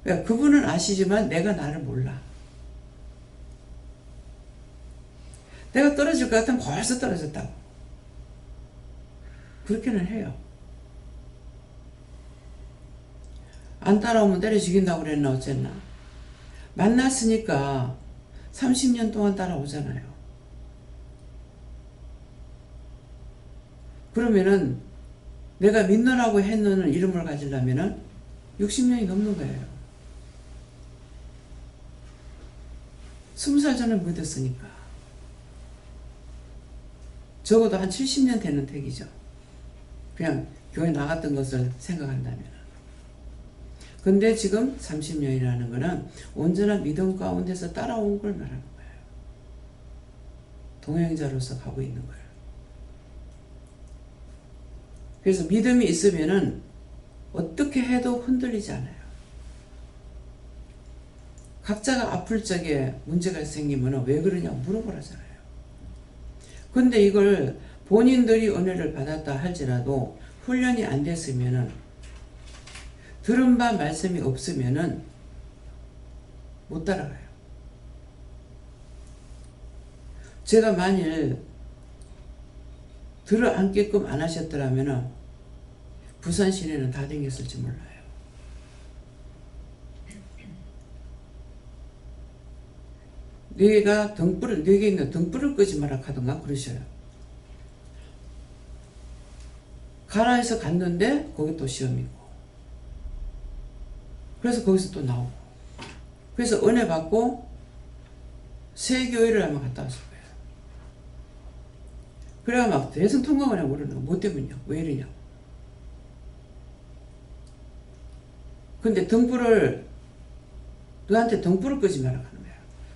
그러니까 그분은 아시지만 내가 나를 몰라. 내가 떨어질 것 같으면 벌써 떨어졌다고. 그렇게는 해요. 안 따라오면 때려 죽인다고 그랬나 어쨌나. 만났으니까 30년 동안 따라오잖아요. 그러면은 내가 민노라고 했노는 이름을 가지려면은 60년이 넘는 거예요. 20살 전에 믿었으니까. 적어도 한 70년 되는 택이죠. 그냥 교회 나갔던 것을 생각한다면. 근데 지금 30년이라는 거는 온전한 믿음 가운데서 따라온 걸 말하는 거예요. 동행자로서 가고 있는 거예요. 그래서 믿음이 있으면은 어떻게 해도 흔들리지 않아요. 각자가 아플 적에 문제가 생기면 왜 그러냐고 물어보라잖아요. 근데 이걸 본인들이 은혜를 받았다 할지라도 훈련이 안 됐으면은 들은 바 말씀이 없으면은 못 따라가요. 제가 만일 들어 앉게끔 안 하셨더라면은 부산 시내는 다 댕겼을지 몰라요. 뇌가 뇌에 있는 등불을 끄지 마라 하던가 그러셔요. 가라 해서 갔는데 거기 또 시험이고. 그래서 거기서 또 나오고. 그래서 은혜 받고 새 교회를 아마 갔다 왔을 거예요. 그래야 막 대성 통과하냐고 그러는 거. 뭐 때문이냐? 왜 이러냐고. 근데 너한테 등불을 끄지 마라 하는 거야.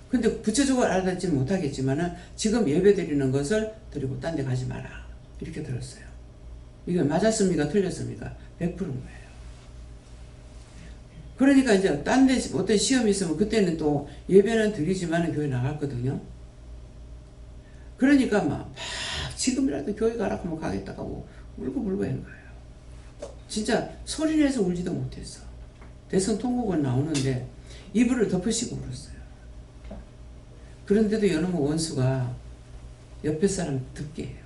근데 구체적으로 알아듣지 못하겠지만은 지금 예배 드리는 것을 드리고 딴 데 가지 마라. 이렇게 들었어요. 이게 맞았습니까? 틀렸습니까? 100%인 거예요. 그러니까 이제 딴 데 어떤 시험이 있으면 그때는 또 예배는 드리지만은 교회 나갔거든요. 그러니까 막 지금이라도 교회 가라 하면 가겠다고 울고불고 하는 거예요. 진짜 소리내서 울지도 못했어. 대선 통곡은 나오는데 이불을 덮으시고 울었어요. 그런데도 여놈의 원수가 옆에 사람 듣게 해요.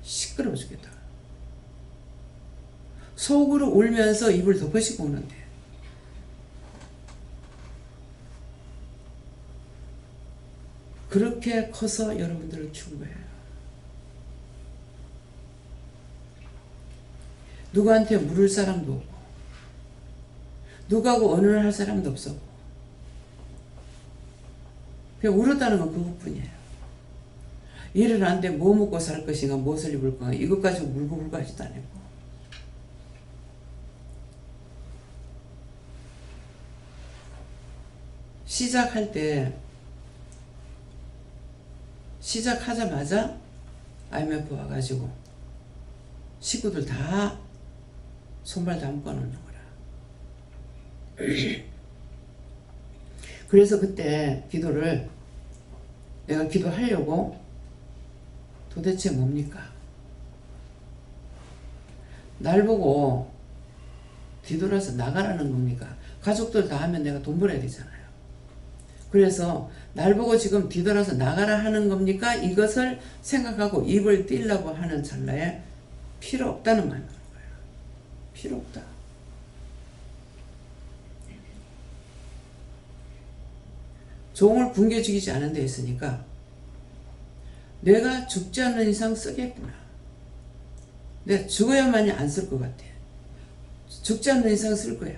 시끄러워 죽겠다. 속으로 울면서 이불 덮으시고 우는데 그렇게 커서 여러분들을 준 거예요. 누구한테 물을 사람도 없고 누구하고 언어를 할 사람도 없었고 그냥 울었다는 건 그것뿐이에요. 일어났는데 뭐 먹고 살 것인가 무엇을 입을 건가 이것 가지고 물고 하지도 않았고 시작할 때 시작하자마자 IMF 와가지고 식구들 다 손발 다 묶어놓는 거라. 그래서 그때 기도를 내가 기도하려고 도대체 뭡니까? 날 보고 뒤돌아서 나가라는 겁니까? 가족들 다 하면 내가 돈 벌어야 되잖아요. 그래서 날 보고 지금 뒤돌아서 나가라 하는 겁니까? 이것을 생각하고 입을 띄려고 하는 찰나에 필요 없다는 말 나오는 거예요. 필요 없다. 종을 굶겨 죽이지 않은 데 있으니까 내가 죽지 않는 이상 쓰겠구나. 내가 죽어야만이 안 쓸 것 같아. 죽지 않는 이상 쓸 거야.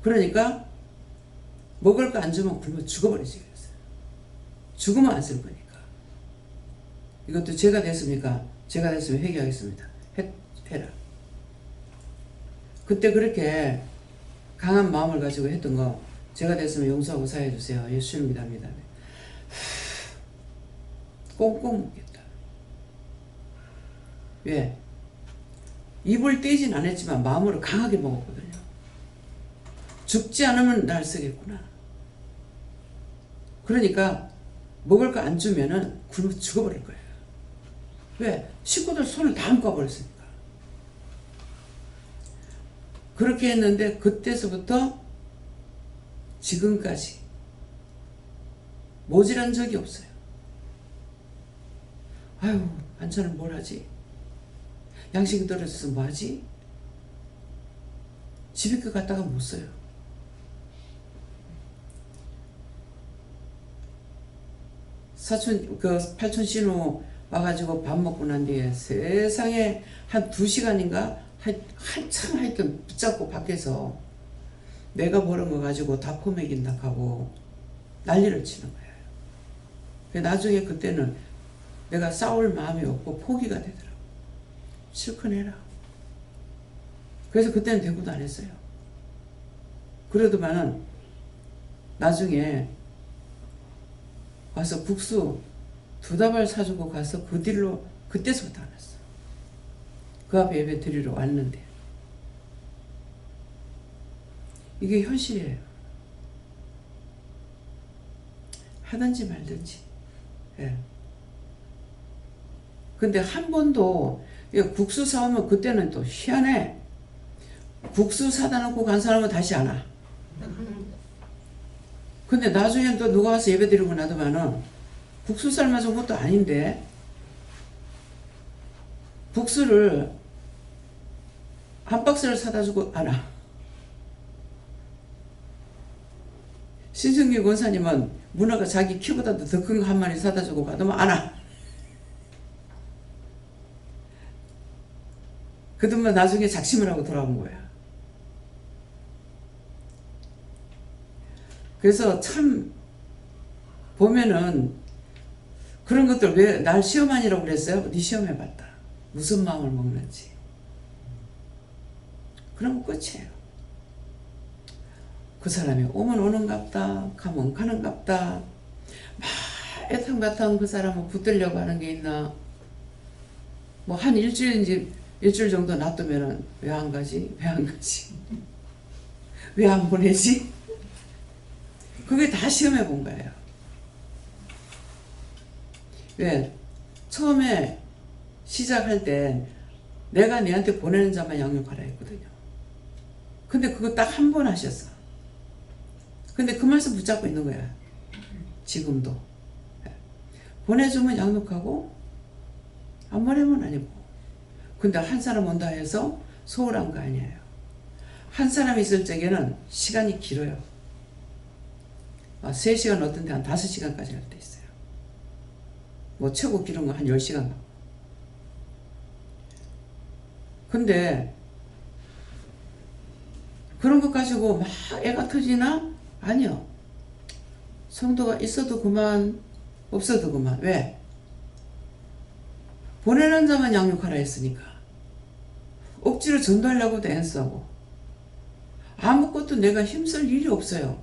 그러니까 먹을 거 안 주면 굶어 죽어버리지. 죽으면 안 쓸 거니까. 이것도 제가 됐습니까? 제가 됐으면 회개하겠습니다. 해라. 그때 그렇게 강한 마음을 가지고 했던 거 제가 됐으면 용서하고 사해 주세요. 예수님 믿습니다. 꽁꽁 묻겠다. 왜? 입을 떼진 않았지만 마음으로 강하게 먹었거든요. 죽지 않으면 날 쓰겠구나. 그러니까 먹을 거 안 주면은 굶어 죽어버릴 거예요. 왜? 식구들 손을 다 묶어버렸으니까. 그렇게 했는데 그때서부터 지금까지 모질한 적이 없어요. 아유, 반찬은 뭘 하지? 양식이 떨어져서 뭐 하지? 집에 그 갔다가 못 써요. 팔촌 신우 와가지고 밥 먹고 난 뒤에 세상에 한 2시간인가 한참 하여튼 붙잡고 밖에서 내가 버는 거 가지고 다 퍼먹인다 하고 난리를 치는 거예요. 나중에 그때는 내가 싸울 마음이 없고 포기가 되더라고. 실컷 해라. 그래서 그때는 대꾸도 안 했어요. 그래도만은 나중에 와서 국수 2다발 사주고 가서 그 뒤로 그때서부터 안 왔어. 그 앞에 예배 드리러 왔는데 이게 현실이에요. 하든지 말든지. 예. 근데 한 번도 국수 사오면 그때는 또 희한해. 국수 사다 놓고 간 사람은 다시 안 와. 근데 나중엔 또 누가 와서 예배 드리고 나더만은 국수 삶아준 것도 아닌데 국수를 한 박스를 사다 주고 안 와. 신승기 권사님은 문어가 자기 키보다도 더 큰 거 한 마리 사다 주고 가더만 안 와. 그동안 나중에 작심을 하고 돌아온 거야. 그래서 참 보면은 그런 것들 왜 날 시험하니라고 그랬어요? 네 시험해봤다. 무슨 마음을 먹는지. 그럼 끝이에요. 그 사람이 오면 오는갑다, 가면 가는갑다. 막 애탕바탕 그 사람을 붙들려고 하는 게 있나. 뭐 한 일주일 정도 놔두면은 왜 안 가지? 왜 안 가지? 왜 안 보내지? 그게 다 시험해 본 거예요. 왜? 처음에 시작할 때 내가 내한테 보내는 자만 양육하라 했거든요. 근데 그거 딱 한 번 하셨어. 근데 그 말씀 붙잡고 있는 거야. 지금도. 보내주면 양육하고 안 보내면 아니고. 근데 한 사람 온다 해서 소홀한 거 아니에요. 한 사람이 있을 적에는 시간이 길어요. 3시간 어떤 데 한 5시간까지 할 때 있어요. 뭐 최고 길은 거 한 10시간. 근데 그런 것 가지고 막 애가 터지나? 아니요. 성도가 있어도 그만, 없어도 그만. 왜? 보내는 자만 양육하라 했으니까. 억지로 전도하려고도 안 쓰고. 아무것도 내가 힘쓸 일이 없어요.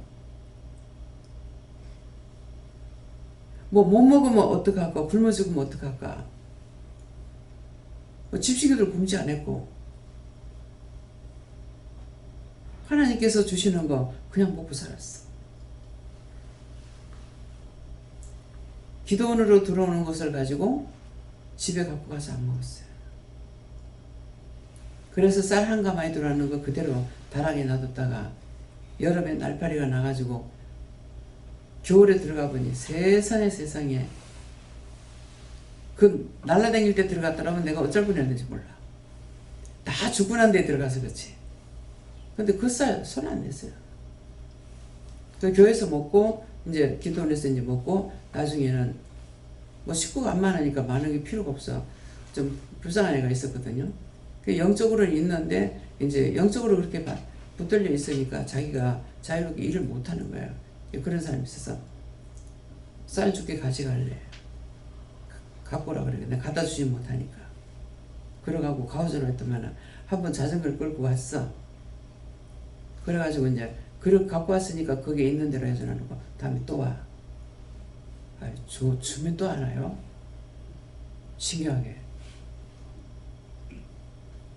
뭐 못 먹으면 어떡할까? 굶어 죽으면 어떡할까? 집시기들 굶지 않았고. 하나님께서 주시는 거 그냥 먹고 살았어. 기도원으로 들어오는 것을 가지고 집에 갖고 가서 안 먹었어요. 그래서 쌀 한 가마에 들어오는 거 그대로 다락에 놔뒀다가 여름에 날파리가 나가지고 겨울에 들어가 보니 세상에 그 날라다닐 때 들어갔더라면 내가 어쩔 뻔했는지 몰라. 다 죽고 난 데 들어가서 그렇지. 근데 그 쌀 손 안 냈어요. 그 교회에서 먹고 이제 기도원에서 이제 먹고 나중에는 뭐 식구가 안 많으니까 많은 게 필요가 없어. 좀 불쌍한 애가 있었거든요. 그 영적으로는 있는데 이제 영적으로 그렇게 붙들려 있으니까 자기가 자유롭게 일을 못 하는 거예요. 그런 사람이 있어서 쌀 줄게 가져갈래. 갖고 오라 그래. 내가 갖다 주지 못하니까. 그래가고 가오전을 했더만 한번 자전거를 끌고 왔어. 그래가지고 이제 그릇 갖고 왔으니까 거기에 있는 대로 해주는 거. 다음에 또 와. 주면 또 안 와요. 신기하게.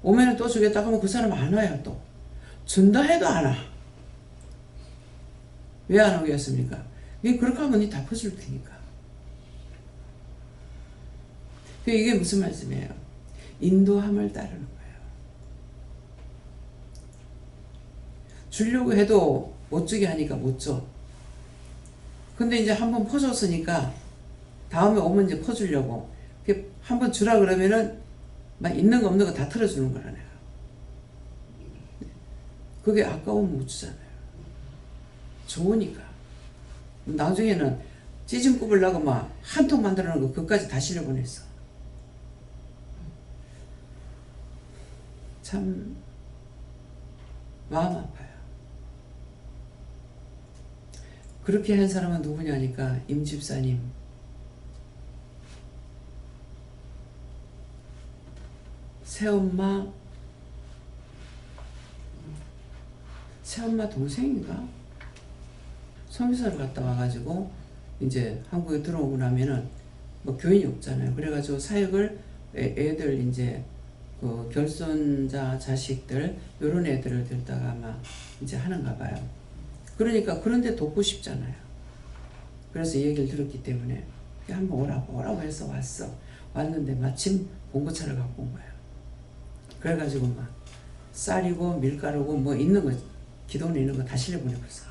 오면은 또 주겠다 하면 그 사람 안 와요 또. 준다 해도 안 와. 왜 안 오겠습니까? 니 그렇게 하면 니 다 퍼줄 테니까. 이게 무슨 말씀이에요? 인도함을 따르는 거예요. 주려고 해도 못 주게 하니까 못 줘. 근데 이제 한번 퍼줬으니까 다음에 오면 이제 퍼주려고. 한번 주라 그러면은 막 있는 거 없는 거 다 털어주는 거라 내가. 그게 아까우면 못 주잖아요. 좋으니까. 나중에는 찌짐 굽으려고 막 한 통 만들어 놓은 거 그것까지 다 실려보냈어. 참 마음 아파요. 그렇게 한 사람은 누구냐니까 임집사님. 새엄마 동생인가? 성교사를 갔다 와가지고 이제 한국에 들어오고 나면은 뭐 교인이 없잖아요. 그래가지고 사역을 애들 이제 그 결손자 자식들 요런 애들을 들다가 막 이제 하는가 봐요. 그러니까 그런데 돕고 싶잖아요. 그래서 이 얘기를 들었기 때문에 한번 오라고 해서 왔는데 마침 봉고차를 갖고 온 거예요. 그래가지고 막 쌀이고 밀가루고 뭐 있는 거 기도원에 있는 거 다 실려보내버렸어.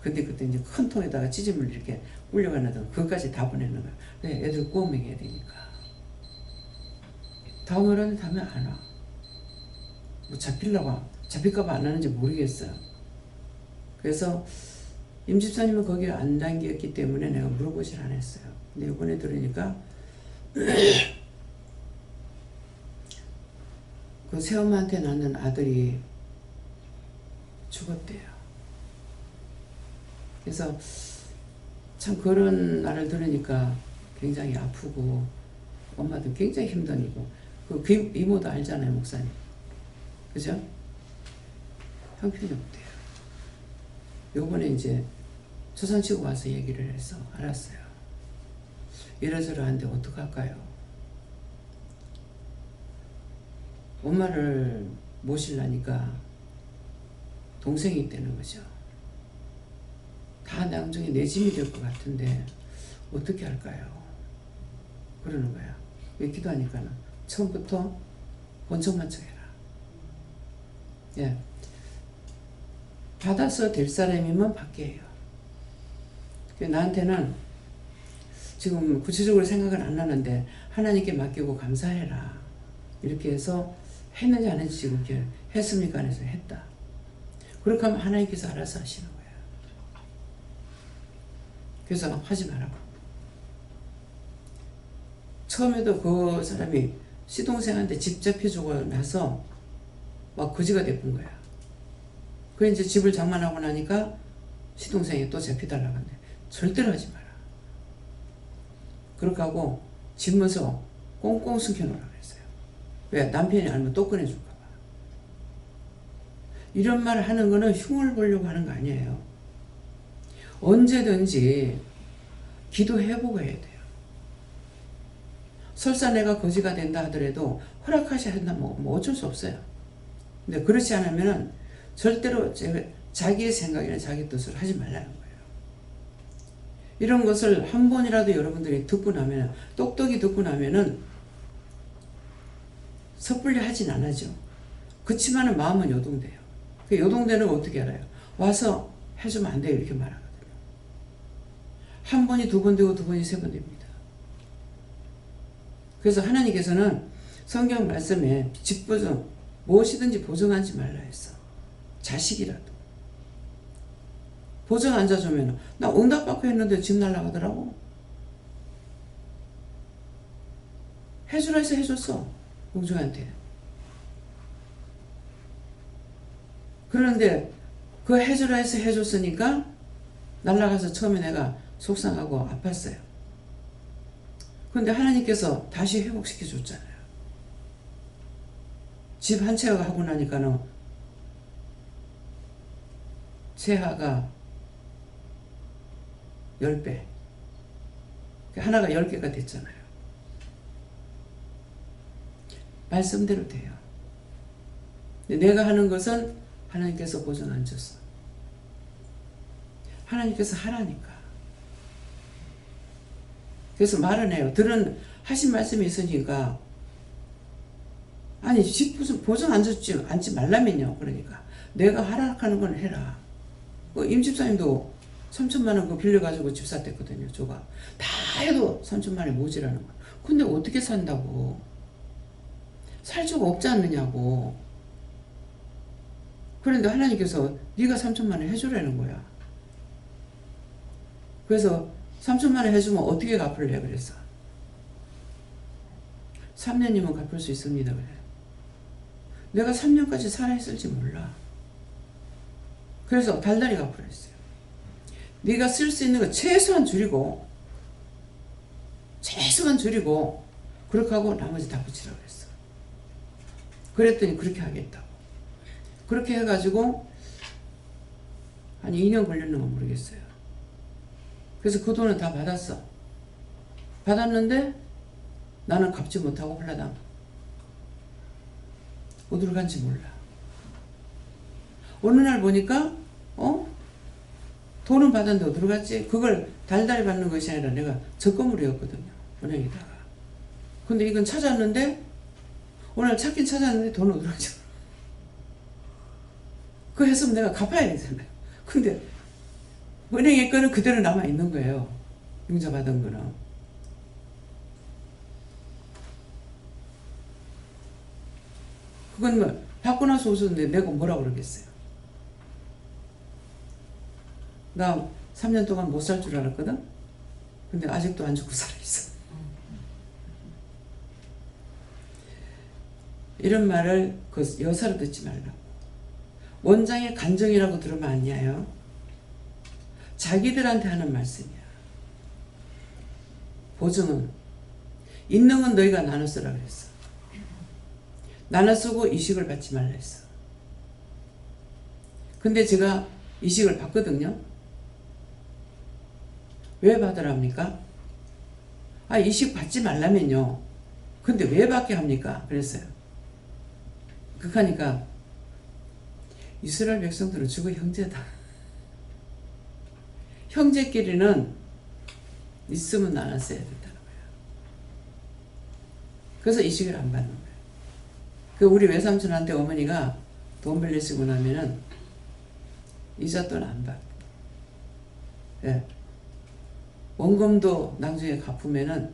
근데 그때 이제 큰 통에다가 찌짐을 이렇게 울려가는 그것까지 다 보내는 거야. 근데 애들 구워 먹여야 되니까. 다음에 안 와. 뭐 잡힐까봐 안 하는지 모르겠어요. 그래서 임집사님은 거기에 안 당겼기 때문에 내가 물어보질 않았어요. 근데 이번에 들으니까 그 새엄마한테 낳는 아들이 죽었대요. 그래서 참 그런 말을 들으니까 굉장히 아프고 엄마도 굉장히 힘드니고 그 이모도 알잖아요, 목사님. 그죠? 형편이 없대요. 요번에 이제 초상치고 와서 얘기를 해서 알았어요. 이러저러한데 어떡할까요? 엄마를 모시려니까 동생이 있다는 거죠. 다 나중에 내 짐이 될 것 같은데 어떻게 할까요? 그러는 거야. 왜 기도하니까는 처음부터 본청만청해라. 예. 받아서 될 사람이면 받게 해요. 나한테는 지금 구체적으로 생각은 안 나는데 하나님께 맡기고 감사해라. 이렇게 해서 했는지 안 했는지 지금 이렇게 했습니까? 안 해서 했다. 그렇게 하면 하나님께서 알아서 하시는 거예요. 그래서 하지 말라고. 처음에도 그 사람이 시동생한테 집 잡혀주고 나서 막 거지가 돼본 거야. 그래 이제 집을 장만하고 나니까 시동생이 또 잡혀달라고 하는데 절대로 하지 마라. 그렇게 하고 집에서 꽁꽁 숨겨놓으라고 했어요. 왜? 남편이 알면 또 꺼내줄까 봐. 이런 말을 하는 거는 흉을 보려고 하는 거 아니에요. 언제든지 기도해보고 해야 돼요. 설사 내가 거지가 된다 하더라도 허락하셔야 한다 뭐 어쩔 수 없어요. 근데 그렇지 않으면 절대로 자기의 생각이나 자기 뜻을 하지 말라는 거예요. 이런 것을 한 번이라도 여러분들이 듣고 나면 똑똑히 듣고 나면은 섣불리 하진 않아죠. 그치만은 마음은 요동돼요. 그 요동되는 거 어떻게 알아요? 와서 해주면 안 돼요 이렇게 말하거든요. 한 번이 두 번 되고 두 번이 세 번 됩니다. 그래서 하나님께서는 성경 말씀에 집 보증 무엇이든지 보증하지 말라 했어. 자식이라도 보증 안 줘주면 나 응답받고 했는데 집 날라가더라고. 해주라 해서 해줬어. 공주한테. 그런데 그 해주라 해서 해줬으니까 날라가서 처음에 내가 속상하고 아팠어요. 그런데 하나님께서 다시 회복시켜 줬잖아요. 집 한 채가 하고 나니까는 세하가 10배. 하나가 10개가 됐잖아요. 말씀대로 돼요. 내가 하는 것은 하나님께서 보증 안 줬어. 하나님께서 하라니까. 그래서 말은 해요. 하신 말씀이 있으니까 아니 집 보증 안 줬지 않지 말라면요. 그러니까 내가 하락하는 건 해라. 임집사님도 3천만 원 빌려가지고 집 샀댔거든요. 조가. 다 해도 3천만 원이 모자라는 거야. 근데 어떻게 산다고. 살 수가 없지 않느냐고. 그런데 하나님께서 네가 3천만 원 해주라는 거야. 그래서 3천만 원 해주면 어떻게 갚을래? 그래서 3년이면 갚을 수 있습니다. 그래. 내가 3년까지 살아있을지 몰라. 그래서 달달이 갚으라 했어요. 네가 쓸 수 있는 거 최소한 줄이고 그렇게 하고 나머지 다 붙이라고 그랬어. 그랬더니 그렇게 하겠다고. 그렇게 해가지고 한 2년 걸렸는가 모르겠어요. 그래서 그 돈은 다 받았어. 받았는데 나는 갚지 못하고 홀라당. 어디로 간지 몰라. 어느 날 보니까 돈은 받았는데 어디로 갔지? 그걸 달달이 받는 것이 아니라 내가 적금으로였거든요. 은행에다가. 근데 이건 찾았는데 오늘 찾긴 찾았는데 돈은 어디로 갔지? 그거 했으면 내가 갚아야 되잖아요. 근데 은행에 거는 그대로 남아있는 거예요. 융자 받은 거는. 그건 뭐 받고 나서 웃었는데 내가 뭐라 그러겠어요. 나 3년 동안 못 살 줄 알았거든. 근데 아직도 안 죽고 살아있어. 이런 말을 그 여사로 듣지 말라고. 원장의 간정이라고 들으면 아니에요. 자기들한테 하는 말씀이야. 보증은 있는 건 너희가 나눠 쓰라 그랬어. 나눠 쓰고 이식을 받지 말라 했어. 근데 제가 이식을 받거든요. 왜 받으랍니까? 이식 받지 말라면요. 근데 왜 받게 합니까? 그랬어요. 그러니까 이스라엘 백성들은 죽어 형제다. 형제끼리는 있으면 나눴어야 된다는 거야. 그래서 이식을 안 받는 거야. 우리 외삼촌한테 어머니가 돈 빌리시고 나면은 이자 돈 안 받고. 예. 원금도 나중에 갚으면은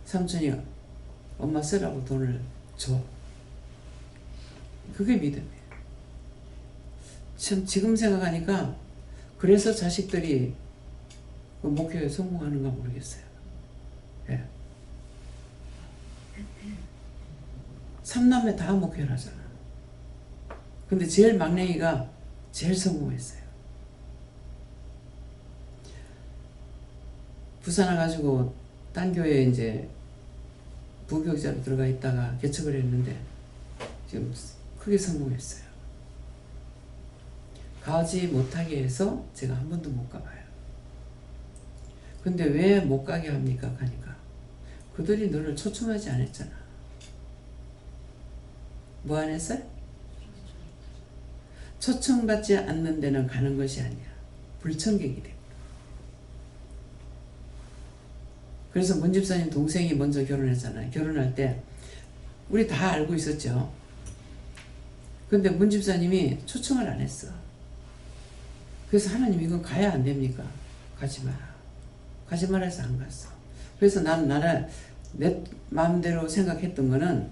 삼촌이 엄마 쓰라고 돈을 줘. 그게 믿음이에요. 참 지금 생각하니까 그래서 자식들이 그 목표에 성공하는가 모르겠어요. 예. 3남매 다 목표를 하잖아. 근데 제일 막내이가 제일 성공했어요. 부산 와가지고 딴 교회에 이제 부교육자로 들어가 있다가 개척을 했는데 지금 크게 성공했어요. 가지 못하게 해서 제가 한 번도 못 가봐요. 근데 왜 못 가게 합니까? 하니까 그들이 너를 초청하지 않았잖아. 뭐 안 했어요? 초청받지 않는 데는 가는 것이 아니야. 불청객이 돼. 그래서 문 집사님 동생이 먼저 결혼했잖아요. 결혼할 때 우리 다 알고 있었죠. 근데 문 집사님이 초청을 안 했어. 그래서 하나님 이건 가야 안 됩니까? 가지 마라. 가지 마라 해서 안 갔어. 그래서 나는 내 마음대로 생각했던 거는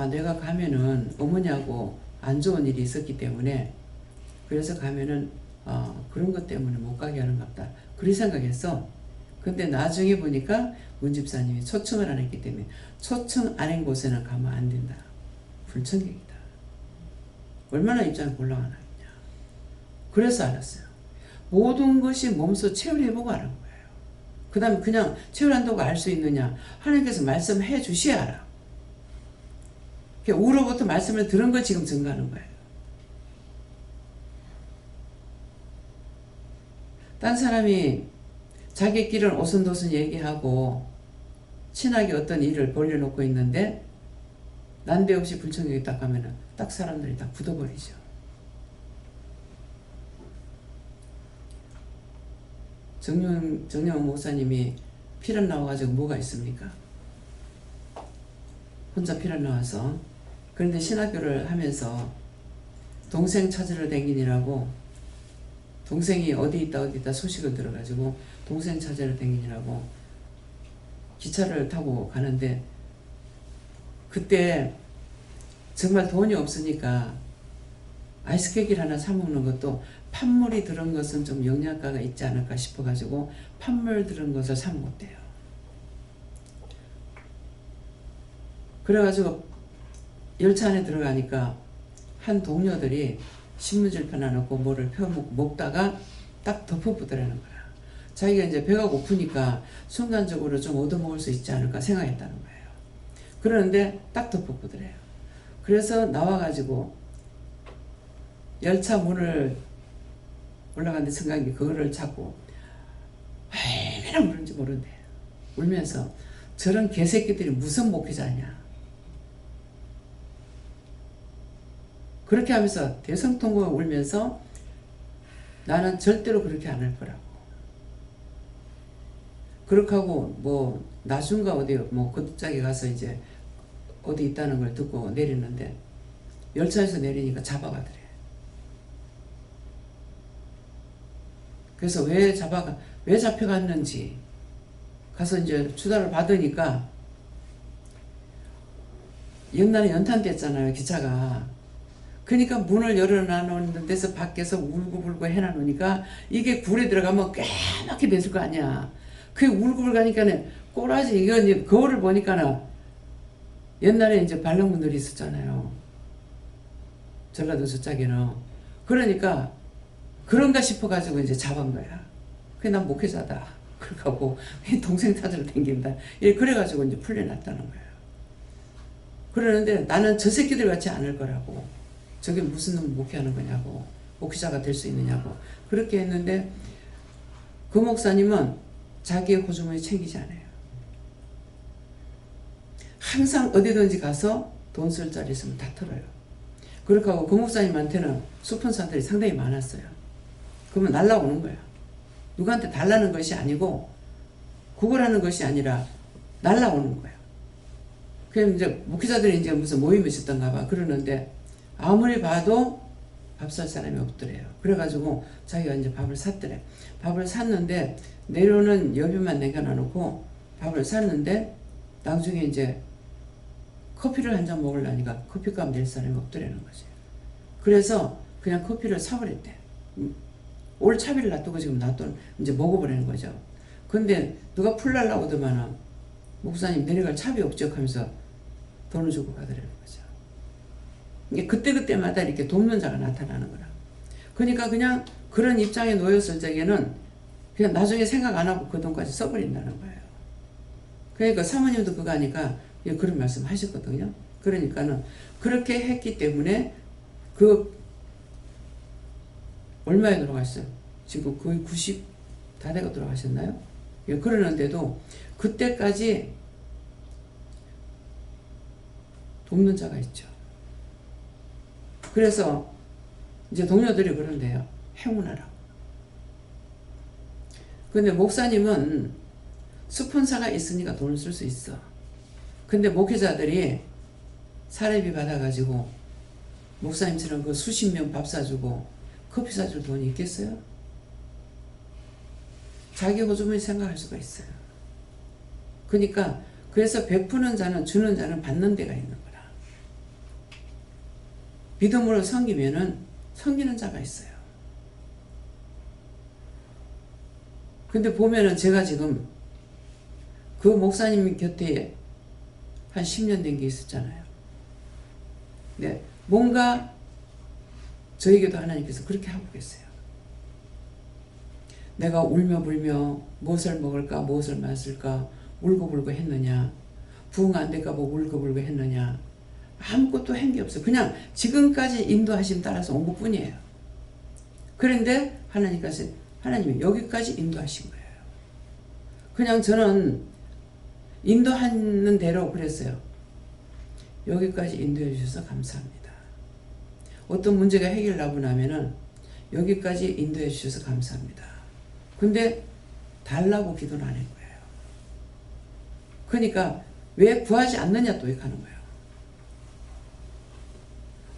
내가 가면은 어머니하고 안 좋은 일이 있었기 때문에 그래서 가면은 그런 것 때문에 못 가게 하는가 보다. 그렇게 생각했어. 근데 나중에 보니까 문 집사님이 초청을 안 했기 때문에 초청 안 한 곳에는 가면 안 된다. 불청객이다. 얼마나 입장이 곤란하냐. 그래서 알았어요. 모든 것이 몸소 체험해보고 하는 거예요. 그 다음에 그냥 체험한다고 알 수 있느냐. 하나님께서 말씀해 주셔야 알아. 우로부터 말씀을 들은 거 지금 증거하는 거예요. 딴 사람이 자기끼리는 오순도순 얘기하고 친하게 어떤 일을 벌려놓고 있는데 난데없이 불청객이 딱 가면은 딱 사람들이 다 굳어버리죠. 정영 목사님이 피란 나와가지고 뭐가 있습니까? 혼자 피란 나와서. 그런데 신학교를 하면서 동생 찾으러 댕기니라고, 동생이 어디 있다 소식을 들어가지고 동생 찾으러 댕기니라고 기차를 타고 가는데, 그때 정말 돈이 없으니까 아이스케이크를 하나 사 먹는 것도 판물이 들은 것은 좀 영양가가 있지 않을까 싶어가지고 판물 들은 것을 사 먹었대요. 그래가지고 열차 안에 들어가니까 한 동료들이 신문지를 펴놔놓고 뭐를 먹다가 딱 덮어보더라는 거야. 자기가 이제 배가 고프니까 순간적으로 좀 얻어먹을 수 있지 않을까 생각했다는 거예요. 그러는데 딱 덮어보더래요. 그래서 나와가지고 열차 문을 올라가는데 승강기 그거를 잡고 얼마나 울는지 모른대. 울면서 저런 개새끼들이 무슨 목회자냐. 그렇게 하면서 대성통곡을 울면서 나는 절대로 그렇게 안 할 거라고. 그렇게 하고 뭐 나중가 어디 뭐 그쪽에 가서 이제 어디 있다는 걸 듣고 내리는데 열차에서 내리니까 잡아가더래. 그래서 왜 잡혀갔는지 가서 이제 추다를 받으니까 옛날에 연탄됐잖아요, 기차가. 그러니까 문을 열어놔놓는 데서 밖에서 울고불고 해놔놓으니까 이게 굴에 들어가면 까맣게 됐을 거 아니야. 그게 울고불고 가니까는 꼬라지, 이거 이제 거울을 보니까는 옛날에 이제 반려문들이 있었잖아요. 전라도 저쪽에는. 그러니까 그런가 싶어가지고 이제 잡은 거야. 그게 난 목회자다. 그러고 동생 찾으러 댕긴다. 그래가지고 이제 풀려났다는 거예요. 그러는데 나는 저 새끼들 같지 않을 거라고. 저게 무슨 놈 목회하는 거냐고. 목회자가 될 수 있느냐고. 그렇게 했는데 그 목사님은 자기의 호주머니 챙기지 않아요. 항상 어디든지 가서 돈 쓸 자리 있으면 다 털어요. 그렇게 하고 그 목사님한테는 수폰사들이 상당히 많았어요. 그러면 날라오는 거야. 누구한테 달라는 것이 아니고 구걸하는 것이 아니라 날라오는 거야. 그럼 이제 목회자들이 이제 무슨 모임이 있었던가 봐. 그러는데 아무리 봐도 밥 살 사람이 없더래요. 그래가지고 자기가 이제 밥을 샀더래. 밥을 샀는데 내려오는 여비만 남겨놔놓고 밥을 샀는데 나중에 이제 커피를 한 잔 먹으려니까 커피값 낼 사람이 없더라는 거지. 그래서 그냥 커피를 사버렸대. 올 차비를 놔두고 지금 놔둔 이제 먹어버리는 거죠. 근데 누가 풀날라고 오더만은 목사님 내려갈 차비 없죠 하면서 돈을 주고 가더라는 거죠. 이게 그때그때마다 이렇게 돕는 자가 나타나는 거라. 그러니까 그냥 그런 입장에 놓였을 적에는 그냥 나중에 생각 안 하고 그 돈까지 써버린다는 거예요. 그러니까 사모님도 그거 하니까 그런 말씀 하셨거든요. 그러니까는 그렇게 했기 때문에 그 얼마에 돌아가셨어요? 지금 거의 90 다 돼가 돌아가셨나요? 그러는데도 그때까지 돕는 자가 있죠. 그래서 이제 동료들이 그런데요. 행운하라고. 근데 목사님은 스폰서가 있으니까 돈을 쓸 수 있어. 근데 목회자들이 사례비 받아가지고 목사님처럼 그 수십 명 밥 사주고 커피 사줄 돈이 있겠어요? 자기 호주머니 생각할 수가 있어요. 그러니까 그래서 베푸는 자는 주는 자는 받는 데가 있는 거라. 믿음으로 섬기면은 섬기는 자가 있어요. 근데 보면은 제가 지금 그 목사님 곁에 한 10년 된 게 있었잖아요. 네, 뭔가 저에게도 하나님께서 그렇게 하고 계세요. 내가 울며 불며 무엇을 먹을까 무엇을 마실까 울고불고 했느냐, 부흥 안 될까 보고 울고불고 했느냐, 아무것도 한 게 없어요. 그냥 지금까지 인도하심 따라서 온 것뿐이에요. 그런데 하나님이 여기까지 인도하신 거예요. 그냥 저는 인도하는 대로 그랬어요. 여기까지 인도해 주셔서 감사합니다. 어떤 문제가 해결나고 나면은 여기까지 인도해 주셔서 감사합니다. 근데 달라고 기도는 안 한 거예요. 그러니까 왜 구하지 않느냐 또 이렇게 하는 거예요.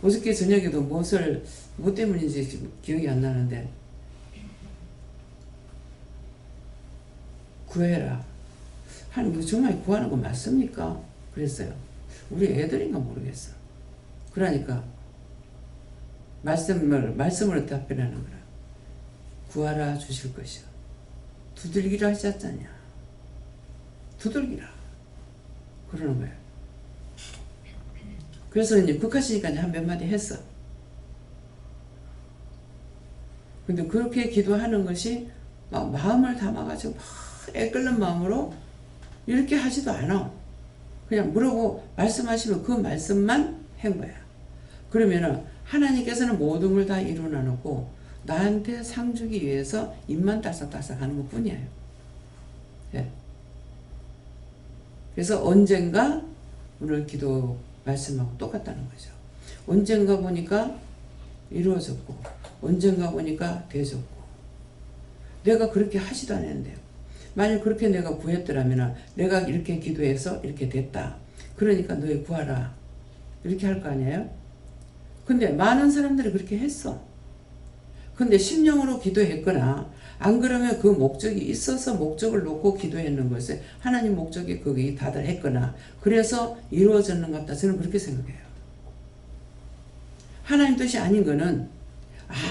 어저께 저녁에도 뭐 때문인지 지금 기억이 안 나는데, 구해라. 하나님 정말 구하는 거 맞습니까? 그랬어요. 우리 애들인가 모르겠어. 그러니까 말씀으로 답변하는 거라. 구하라 주실 것이요. 두들기라 하셨잖냐. 두들기라. 그러는 거예요. 그래서 이제 국하시니까 한 몇 마디 했어. 근데 그렇게 기도하는 것이 막 마음을 담아가지고 막 애끓는 마음으로 이렇게 하지도 않아. 그냥 물어보고 말씀하시면 그 말씀만 한 거야. 그러면은 하나님께서는 모든 걸 다 이루어 놓고 나한테 상 주기 위해서 입만 따싹따싹 하는 것 뿐이에요. 예. 그래서 언젠가 오늘 기도 말씀하고 똑같다는 거죠. 언젠가 보니까 이루어졌고 언젠가 보니까 되졌고 내가 그렇게 하지도 않았는데요. 만약 그렇게 내가 구했더라면 내가 이렇게 기도해서 이렇게 됐다. 그러니까 너희 구하라. 이렇게 할 거 아니에요? 근데 많은 사람들이 그렇게 했어. 근데 심령으로 기도했거나 안 그러면 그 목적이 있어서 목적을 놓고 기도했는 것을 하나님 목적이 거기 다들 했거나 그래서 이루어졌는 것 같다. 저는 그렇게 생각해요. 하나님 뜻이 아닌 거는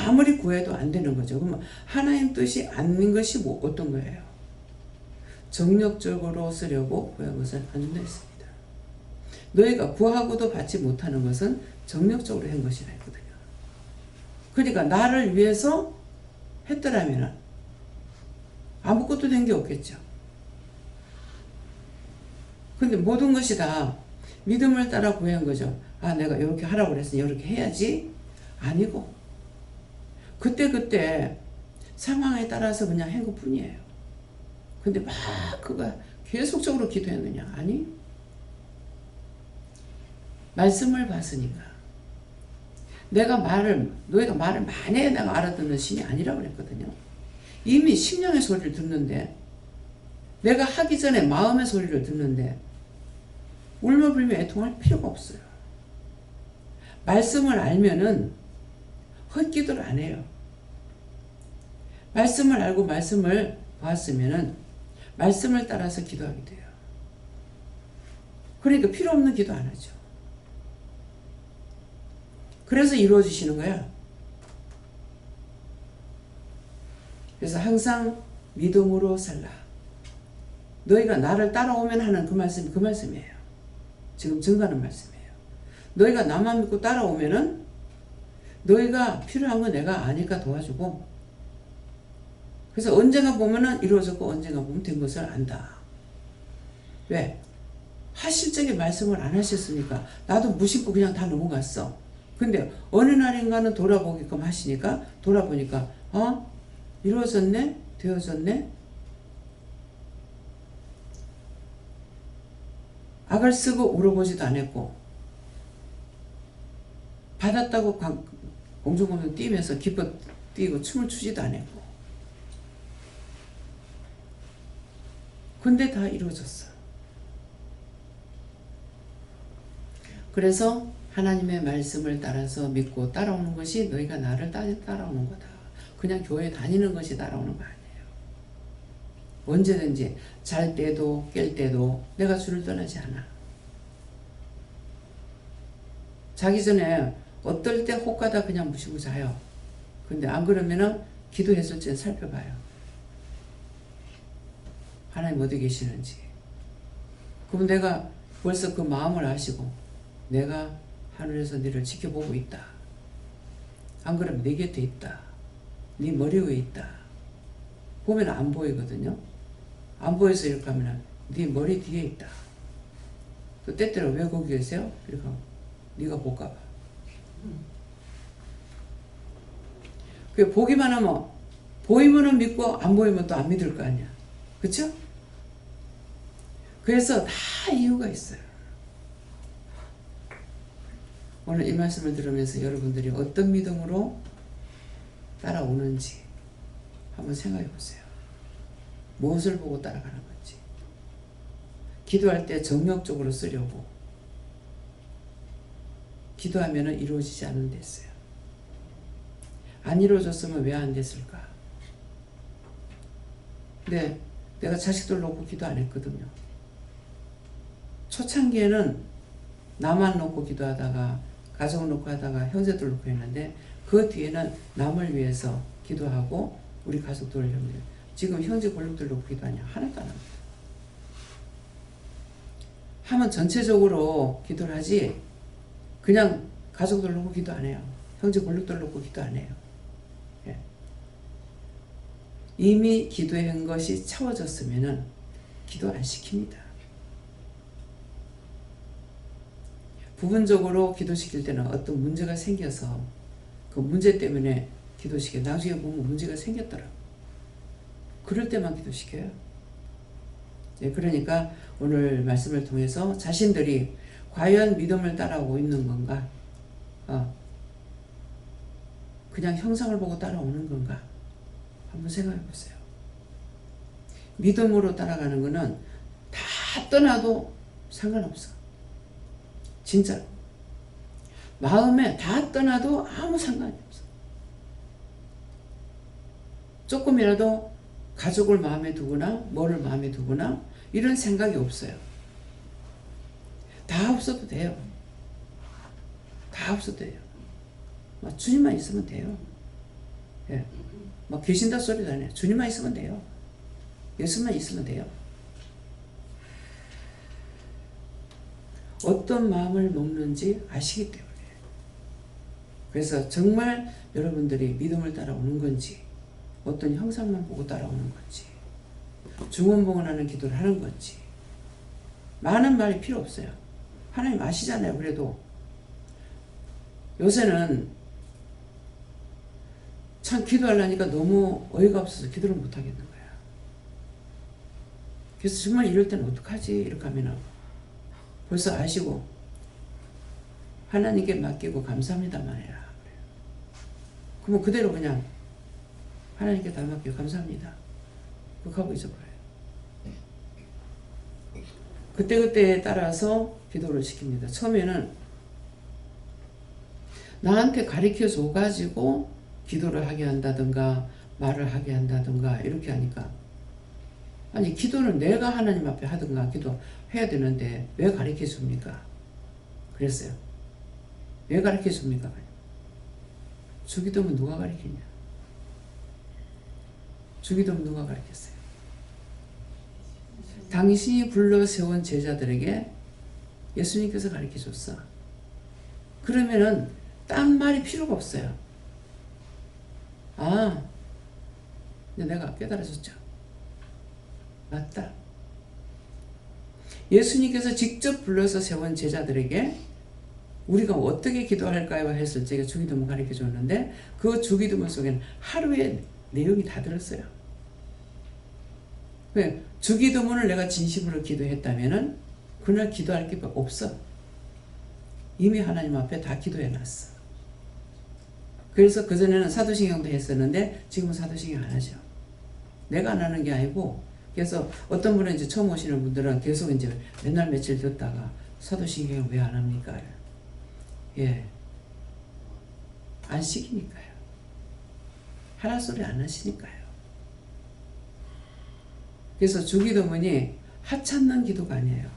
아무리 구해도 안 되는 거죠. 그러면 하나님 뜻이 아닌 것이 어떤 거예요? 정력적으로 쓰려고 구한 것은 안 된다 했습니다. 너희가 구하고도 받지 못하는 것은 정력적으로 한 것이라 했거든요. 그러니까 나를 위해서 했더라면 아무것도 된 게 없겠죠. 근데 모든 것이 다 믿음을 따라 구한 거죠. 아, 내가 이렇게 하라고 그랬으니 이렇게 해야지. 아니고 그때 상황에 따라서 그냥 한 것뿐이에요. 근데 막 그가 계속적으로 기도했느냐? 아니. 말씀을 봤으니까. 너희가 말을 많이 해 내가 알아듣는 신이 아니라고 그랬거든요. 이미 심령의 소리를 듣는데 내가 하기 전에 마음의 소리를 듣는데 울며불며 애통할 필요가 없어요. 말씀을 알면은 헛기도를 안 해요. 말씀을 알고 말씀을 봤으면은 말씀을 따라서 기도하게 돼요. 그러니까 필요 없는 기도 안 하죠. 그래서 이루어지시는 거야. 그래서 항상 믿음으로 살라. 너희가 나를 따라오면 하는 그 말씀이에요. 지금 증거하는 말씀이에요. 너희가 나만 믿고 따라오면은 너희가 필요한 건 내가 아니까 도와주고 그래서 언젠가 보면은 이루어졌고 언젠가 보면 된 것을 안다. 왜? 하실 적에 말씀을 안 하셨으니까 나도 무심코 그냥 다 넘어갔어. 근데 어느 날인가는 돌아보게끔 하시니까 돌아보니까 이루어졌네? 되어졌네? 악을 쓰고 울어보지도 않았고 받았다고 공중공중 뛰면서 기뻐 뛰고 춤을 추지도 않았고 근데 다 이루어졌어. 그래서 하나님의 말씀을 따라서 믿고 따라오는 것이 너희가 나를 따라오는 거다. 그냥 교회 다니는 것이 따라오는 거 아니에요. 언제든지 잘 때도 깰 때도 내가 주를 떠나지 않아. 자기 전에 어떨 때 혹가다 그냥 무시고 자요. 근데 안 그러면은 기도했을지 살펴봐요. 하나님 어디 계시는지. 그럼 내가 벌써 그 마음을 아시고 내가 하늘에서 너를 지켜보고 있다. 안 그러면 내 곁에 있다. 네 머리 위에 있다. 보면 안 보이거든요. 안 보여서 이렇게 하면 네 머리 뒤에 있다. 또 때때로 왜 거기 계세요? 그러니까 네가 볼까 봐. 그 보기만 하면 보이면은 믿고 안 보이면 또 안 믿을 거 아니야. 그쵸? 그래서 다 이유가 있어요. 오늘 이 말씀을 들으면서 여러분들이 어떤 믿음으로 따라오는지 한번 생각해 보세요. 무엇을 보고 따라가는 건지. 기도할 때 정력적으로 쓰려고 기도하면 이루어지지 않는 데 있어요. 안 이루어졌으면 왜 안 됐을까? 근데 내가 자식들 놓고 기도 안 했거든요. 초창기에는 나만 놓고 기도하다가 가족 놓고 하다가 형제들 놓고 했는데 그 뒤에는 남을 위해서 기도하고 우리 가족들을 위해. 지금 형제 권력들 놓고 기도하냐? 하나도 안 합니다. 하면 전체적으로 기도를 하지 그냥 가족들 놓고 기도 안 해요. 형제 권력들 놓고 기도 안 해요. 예. 이미 기도한 것이 채워졌으면 기도 안 시킵니다. 부분적으로 기도시킬 때는 어떤 문제가 생겨서 그 문제 때문에 기도시켜. 나중에 보면 문제가 생겼더라고. 그럴 때만 기도시켜요. 예, 그러니까 오늘 말씀을 통해서 자신들이 과연 믿음을 따라오고 있는 건가? 그냥 형상을 보고 따라오는 건가? 한번 생각해 보세요. 믿음으로 따라가는 거는 다 떠나도 상관없어. 진짜. 마음에 다 떠나도 아무 상관이 없어. 조금이라도 가족을 마음에 두거나 뭐를 마음에 두거나 이런 생각이 없어요. 다 없어도 돼요. 다 없어도 돼요. 주님만 있으면 돼요. 예. 계신다 소리도 안 해요. 주님만 있으면 돼요. 예수만 있으면 돼요. 어떤 마음을 먹는지 아시기 때문에. 그래서 정말 여러분들이 믿음을 따라오는 건지 어떤 형상만 보고 따라오는 건지 중언부언하는 기도를 하는 건지 많은 말이 필요 없어요. 하나님 아시잖아요. 그래도 요새는 참 기도하려니까 너무 어이가 없어서 기도를 못 하겠는 거야. 그래서 정말 이럴 때는 어떡하지? 이렇게 하면 벌써 아시고 하나님께 맡기고 감사합니다만 해라. 그러면 그대로 그냥 하나님께 다 맡기고 감사합니다. 그거 하고 잊어버려요. 그때그때에 따라서 기도를 시킵니다. 처음에는 나한테 가르쳐 줘가지고 기도를 하게 한다든가 말을 하게 한다든가 이렇게 하니까 아니 기도는 내가 하나님 앞에 하든가 기도해야 되는데 왜 가르쳐 줍니까? 그랬어요. 왜 가르쳐 줍니까? 주기도면 누가 가르치냐? 주기도면 누가 가르쳤어요? 당신이 불러 세운 제자들에게 예수님께서 가르쳐 줬어. 그러면은 딴 말이 필요가 없어요. 내가 깨달아졌죠. 맞다. 예수님께서 직접 불러서 세운 제자들에게 우리가 어떻게 기도할까요? 했을 때 주기도문 가르쳐 줬는데 그 주기도문 속에는 하루의 내용이 다 들었어요. 왜? 주기도문을 내가 진심으로 기도했다면은 그날 기도할 게 없어. 이미 하나님 앞에 다 기도해 놨어. 그래서 그전에는 사도신경도 했었는데 지금은 사도신경 안 하죠. 내가 안 하는 게 아니고 그래서 어떤 분은 이제 처음 오시는 분들은 계속 이제 맨날 며칠 듣다가 사도신경 왜 안 합니까? 예. 안 시키니까요. 하라 소리 안 하시니까요. 그래서 주기도문이 하찮는 기도가 아니에요.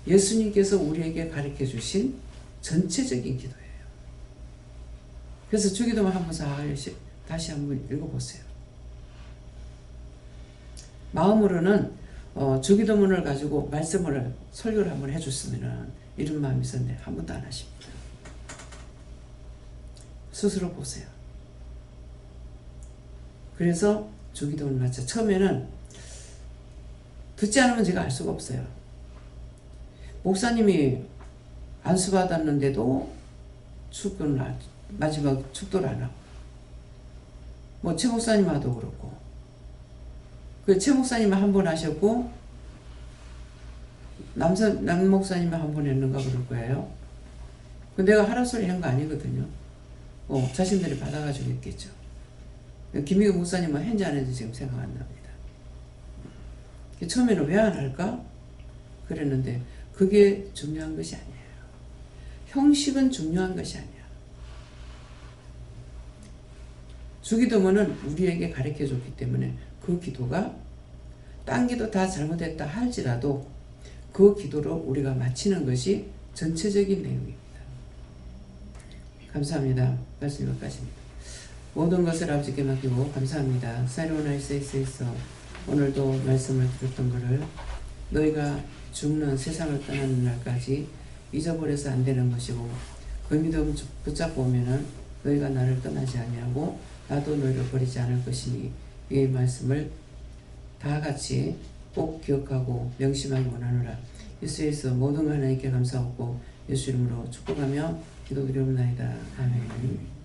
예수님께서 우리에게 가르쳐 주신 전체적인 기도예요. 그래서 주기도문 한번 다시 한번 읽어보세요. 마음으로는 주기도문을 가지고 말씀을 설교를 한번 해줬으면 이런 마음이 있었는데 한 번도 안 하십니다. 스스로 보세요. 그래서 주기도문을 마쳐 처음에는 듣지 않으면 제가 알 수가 없어요. 목사님이 안수받았는데도 마지막 축도를 안 하고 최 목사님하도 그렇고 그 최 목사님은 한 번 하셨고 남 목사님은 한 번 했는가 그럴 거예요. 내가 하라 소리 한 거 아니거든요. 자신들이 받아가지고 했겠죠. 김희우 목사님은 했는지 안 했는지 지금 생각 안 납니다. 처음에는 왜 안 할까? 그랬는데 그게 중요한 것이 아니에요. 형식은 중요한 것이 아니야. 주기도문은 우리에게 가르쳐 줬기 때문에 그 기도가 딴 기도 다 잘못했다 할지라도 그 기도로 우리가 마치는 것이 전체적인 내용입니다. 감사합니다. 말씀 여기까지입니다. 모든 것을 아버지께 맡기고 감사합니다. 새로운 ICS에서 오늘도 말씀을 들었던 것을 너희가 죽는 세상을 떠나는 날까지 잊어버려서 안 되는 것이고 그 믿음 붙잡고 오면은 너희가 나를 떠나지 아니하고 나도 너희를 버리지 않을 것이니 이 말씀을 다 같이 꼭 기억하고 명심하기 원하노라. 예수에서 모든 하나님께 감사하고 예수 이름으로 축복하며 기도드리옵나이다. 아멘.